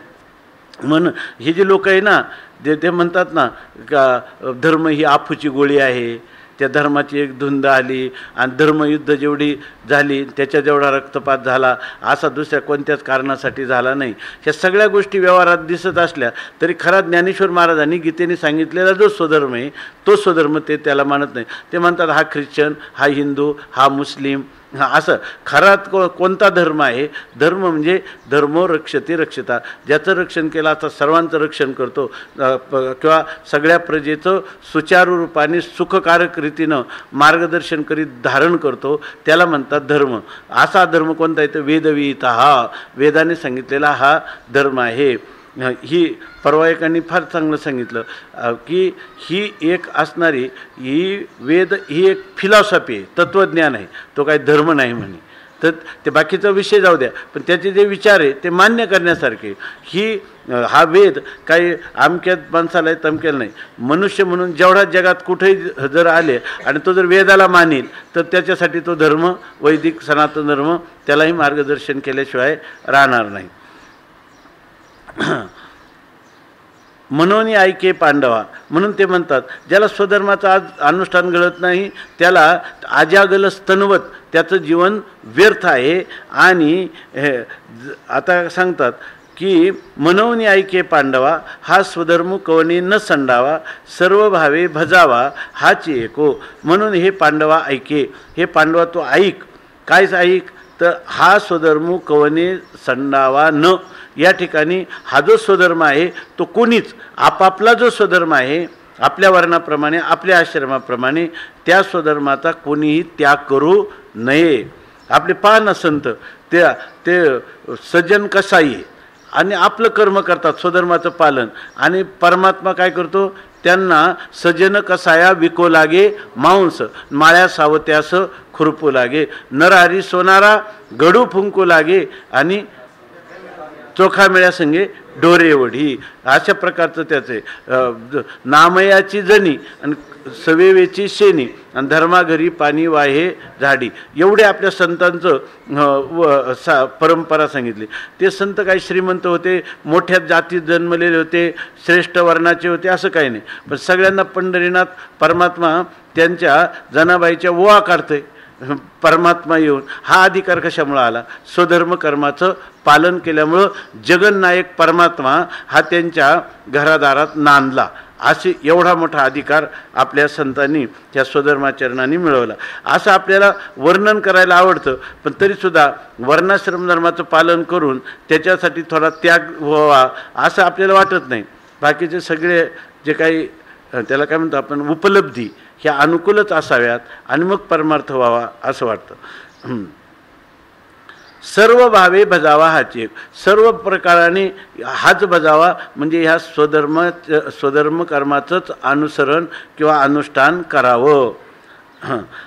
S2: म्हणून हे जे लोक आहे ना ते म्हणतात ना का धर्म ही आफूची गोळी आहे, त्या धर्माची एक धुंद आली आणि धर्मयुद्ध जेवढी झाली त्याच्या जेवढा रक्तपात झाला असा दुसऱ्या कोणत्याच कारणासाठी झाला नाही. ह्या सगळ्या गोष्टी व्यवहारात दिसत असल्या तरी खरा ज्ञानेश्वर महाराजांनी गीतेने सांगितलेला जो स्वधर्म आहे तो स्वधर्म ते त्याला मानत नाही. ते म्हणतात हा ख्रिश्चन, हा हिंदू, हा मुस्लिम, हा असं. खरात कोणता धर्म आहे, धर्म म्हणजे धर्मो रक्षते रक्षता, ज्याचं रक्षण केलं आता सर्वांचं रक्षण करतो किंवा सगळ्या प्रजेचं सुचारू रूपाने सुखकारक रीतीनं मार्गदर्शन करीत धारण करतो त्याला म्हणतात धर्म. असा धर्म कोणता आहे तर वेदविहिता, हा वेदाने सांगितलेला हा धर्म आहे. ही परवा एकांनी फार चांगलं सांगितलं की ही एक असणारी ही वेद ही एक फिलॉसॉफी आहे, तत्त्वज्ञान आहे, तो काही धर्म नाही म्हणे. तर ते बाकीचा विषय जाऊ द्या, पण त्याचे जे विचार आहे ते मान्य करण्यासारखे. हा वेद काही अमक्यात माणसाला तमक्याला नाही. मनुष्य म्हणून जेवढा जगात कुठेही जर आले आणि तो जर वेदाला मानेल तर त्याच्यासाठी तो धर्म, वैदिक सनातन धर्म, त्यालाही मार्गदर्शन केल्याशिवाय राहणार नाही. म्हणून ऐके पांडवा, म्हणून ते म्हणतात ज्याला स्वधर्माचं आज अनुष्ठान घडत नाही त्याला आजागल स्तनवत त्याचं जीवन व्यर्थ आहे. आणि आता सांगतात की म्हणून ऐके पांडवा हा स्वधर्म कवणी न संडावा सर्व भावे भजावा हाची एको. म्हणून हे पांडवा ऐके, हे पांडवा तो ऐक. कायच ऐक तर हा स्वधर्म कवणे संडावा न, या ठिकाणी हा जो स्वधर्म आहे तो कोणीच आपापला जो स्वधर्म आहे आपल्या वर्णाप्रमाणे आपल्या आश्रमाप्रमाणे त्या स्वधर्माचा कोणीही त्याग करू नये. आपले पाहना संत ते सज्जन कसाई आहे आणि आपलं कर्म करतात स्वधर्माचं पालन, आणि परमात्मा काय करतो, त्यांना सजन कसाया विको लागे मांस, माळ्या सावत्यास खुरपू लागे, नरहरी सोनारा गडू फुंकू लागे, आणि चोखा मेळ्या संगे डोरे वढी. अशा प्रकारचं त्याचे नामयाची जणी आणि सवेवेची शेणी आणि धर्माघरी पाणी वाहे झाडी, एवढे आपल्या संतांचं परंपरा सांगितली. ते संत काही श्रीमंत होते, मोठ्या जातीत जन्मलेले होते, श्रेष्ठ वर्णाचे होते असं काही नाही, पण सगळ्यांना पंढरीनाथ परमात्मा त्यांच्या जनाबाईच्या ओवा काढतोय. परमात्मा येऊन हा अधिकार कशामुळं आला, स्वधर्म कर्माचं पालन केल्यामुळं जगन्नायक परमात्मा हा त्यांच्या घरादारात नांदला. असे एवढा मोठा अधिकार आपल्या संतांनी त्या स्वधर्माचरणाने मिळवला. असं आपल्याला वर्णन करायला आवडतं, पण तरीसुद्धा वर्णाश्रम धर्माचं पालन करून त्याच्यासाठी थोडा त्याग व्हावा असं आपल्याला वाटत नाही. बाकीचे सगळे जे काही त्याला काय म्हणतो आपण उपलब्धी ह्या अनुकूलच असाव्यात आणि मग परमार्थ व्हावा असं वाटतं. सर्व भावे भजावा हाची, सर्व प्रकाराने हाच भजावा, म्हणजे ह्या स्वधर्म कर्माचंच अनुसरण किंवा अनुष्ठान करावं.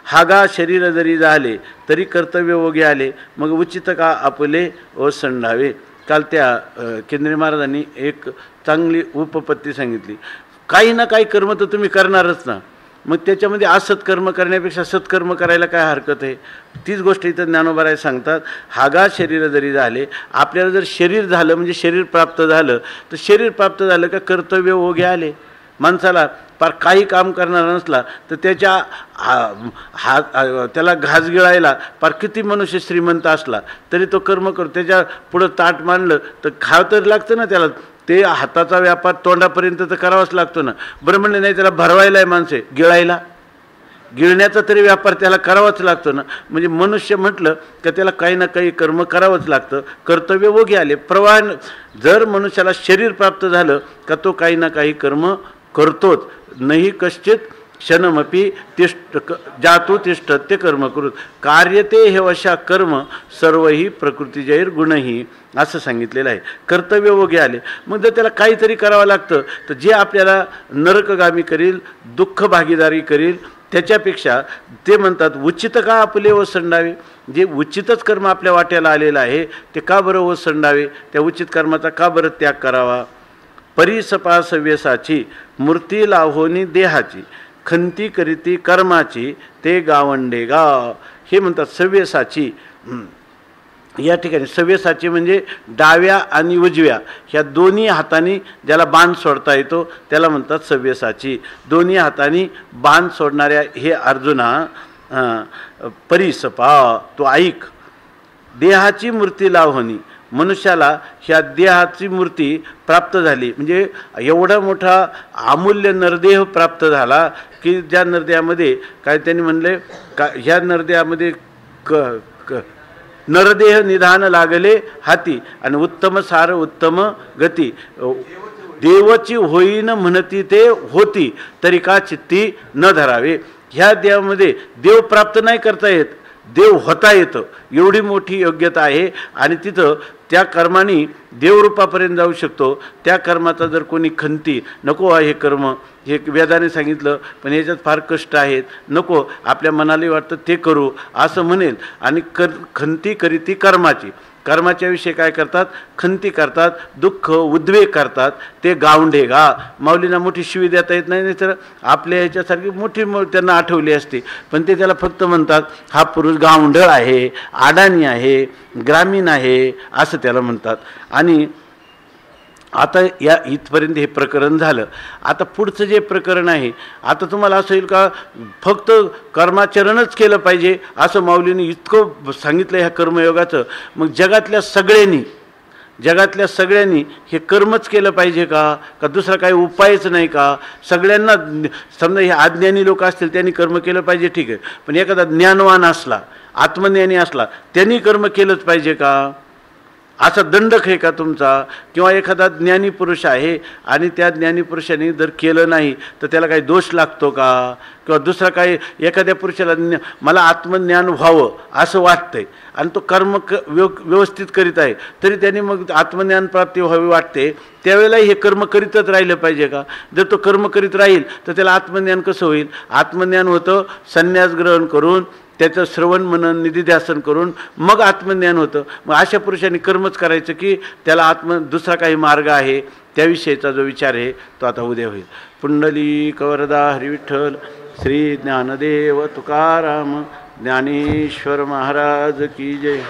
S2: हागा शरीर जरी झाले तरी कर्तव्य ओघे आले, मग उचित का आपले ओसंडावे. काल त्या केंद्रीय महाराजांनी एक चांगली उपपत्ती सांगितली, काही ना काही कर्म तर तुम्ही करणारच ना, मग त्याच्यामध्ये असत कर्म करण्यापेक्षा सत्कर्म करायला काय हरकत आहे. तीच गोष्ट इथं ज्ञानोबा सांगतात, हागा शरीर जरी झाले, आपल्याला जर शरीर झालं म्हणजे शरीर प्राप्त झालं, तर शरीर प्राप्त झालं का कर्तव्य ओघे आले. माणसाला पार काही काम करणारा नसला तर त्याच्या त्याला घास गिळायला पार किती मनुष्य श्रीमंत असला तरी तो कर्म करतो, त्याच्या पुढं ताट मांडलं तर खावं तर लागतं ना त्याला, ते हाताचा व्यापार तोंडापर्यंत तर करावाच लागतो ना. बरं म्हणले नाही, त्याला भरवायला आहे माणसे, गिळण्याचा तरी व्यापार त्याला करावाच लागतो ना. म्हणजे मनुष्य म्हटलं का त्याला काही ना काही कर्म करावंच लागतं, कर्तव्य ओघे आले. प्रवाह जर मनुष्याला शरीर प्राप्त झालं का तो काही ना काही कर्म करतोच. नाही कश्चित क्षणमपी जातू तिष्ठत्य कर्म करू कार्यते हे वशा कर्म सर्वही प्रकृतीजैर गुणही असं सांगितलेलं आहे. कर्तव्य ओघे आले मग जर त्याला काहीतरी करावं लागतं तर जे आपल्याला नरकगामी करील, दुःख भागीदारी करील, त्याच्यापेक्षा ते म्हणतात उचित का आपले ओसंडावे. जे उचितच कर्म आपल्या वाट्याला आलेलं आहे ते का बरं ओसंडावे, त्या उचित कर्माचा का बरं त्याग करावा. परिसपा सव्यसाची मूर्ती लावोनी देहाची, खंती करीती कर्माची ते गावंडे गाव. हे म्हणतात सव्यसाची. या ठिकाणी सव्यसाची म्हणजे डाव्या आणि उजव्या ह्या दोन्ही हातांनी ज्याला बाण सोडता येतो त्याला म्हणतात सव्यसाची. दोन्ही हातांनी बाण सोडणाऱ्या हे अर्जुना परिसपा, तो ऐक. देहाची मूर्ती लावणी, मनुष्याला ह्या देहाची मूर्ती प्राप्त झाली म्हणजे एवढा मोठा अमूल्य नरदेह प्राप्त झाला की ज्या नरदेहामध्ये काय त्यांनी म्हणले का ह्या नरदेहामध्ये नरदेह निधान लागले हाती आणि उत्तम सार उत्तम गती. देवाची होईन म्हणती ते होती तरी का चित्ती न धरावे. ह्या देहामध्ये देव प्राप्त नाही करता येत, देव होता येतं, एवढी मोठी योग्यता आहे. आणि तिथं त्या कर्माने देवरूपापर्यंत जाऊ शकतो. त्या कर्माचा जर कोणी खंती नको हे कर्म, हे वेदाने सांगितलं पण याच्यात फार कष्ट आहेत, नको, आपल्या मनाला वाटतं ते करू असं म्हणेल आणि खंती करीती कर्माची, कर्माच्या विषयी काय करतात, खंती करतात, दुःख उद्वेग करतात, ते गावंढे गा. माऊलींना मोठी शिवी देता येत नाही, तर आपल्या ह्याच्यासारखी मोठी त्यांना आठवली असते, पण ते त्याला फक्त म्हणतात हा पुरुष गावंढळ आहे, अडाणी आहे, ग्रामीण आहे असं त्याला म्हणतात. आणि आता या इथपर्यंत हे प्रकरण झालं. आता पुढचं जे प्रकरण आहे, आता तुम्हाला असं येईल का फक्त कर्माचरणच केलं पाहिजे असं माऊलीने इतकं सांगितलं ह्या कर्मयोगाचं, मग जगातल्या सगळ्यांनी हे कर्मच केलं पाहिजे का दुसरा काही उपायच नाही का. सगळ्यांना समजा हे अज्ञानी लोक असतील त्यांनी कर्म केलं पाहिजे ठीक आहे, पण एखादा ज्ञानवान असला, आत्मज्ञानी असला, त्यांनी कर्म केलंच पाहिजे का. असा दंडक आहे का तुमचा? किंवा एखादा ज्ञानी पुरुष आहे आणि त्या ज्ञानी पुरुषाने जर केलं नाही तर त्याला काही दोष लागतो का? किंवा दुसरा काही एखाद्या पुरुषाला मला आत्मज्ञान व्हावं असं वाटतंय आणि तो कर्म व्यवस्थित करीत आहे तरी त्याने मग आत्मज्ञान प्राप्ती व्हावी वाटते, त्यावेळेलाही हे कर्म करीतच राहिलं पाहिजे का? जर तो कर्म करीत राहील तर त्याला आत्मज्ञान कसं होईल? आत्मज्ञान होतं संन्यास ग्रहण करून, त्याचं श्रवण मनन निधिध्यासन करून मग आत्मज्ञान होतं. मग अशा पुरुषांनी कर्मच करायचं की त्याला दुसरा काही मार्ग आहे त्याविषयीचा जो विचार आहे तो आता उद्या होईल. पुंडलिक वरदा हरी विठ्ठल. श्री ज्ञानदेव तुकाराम ज्ञानेश्वर महाराज की जय.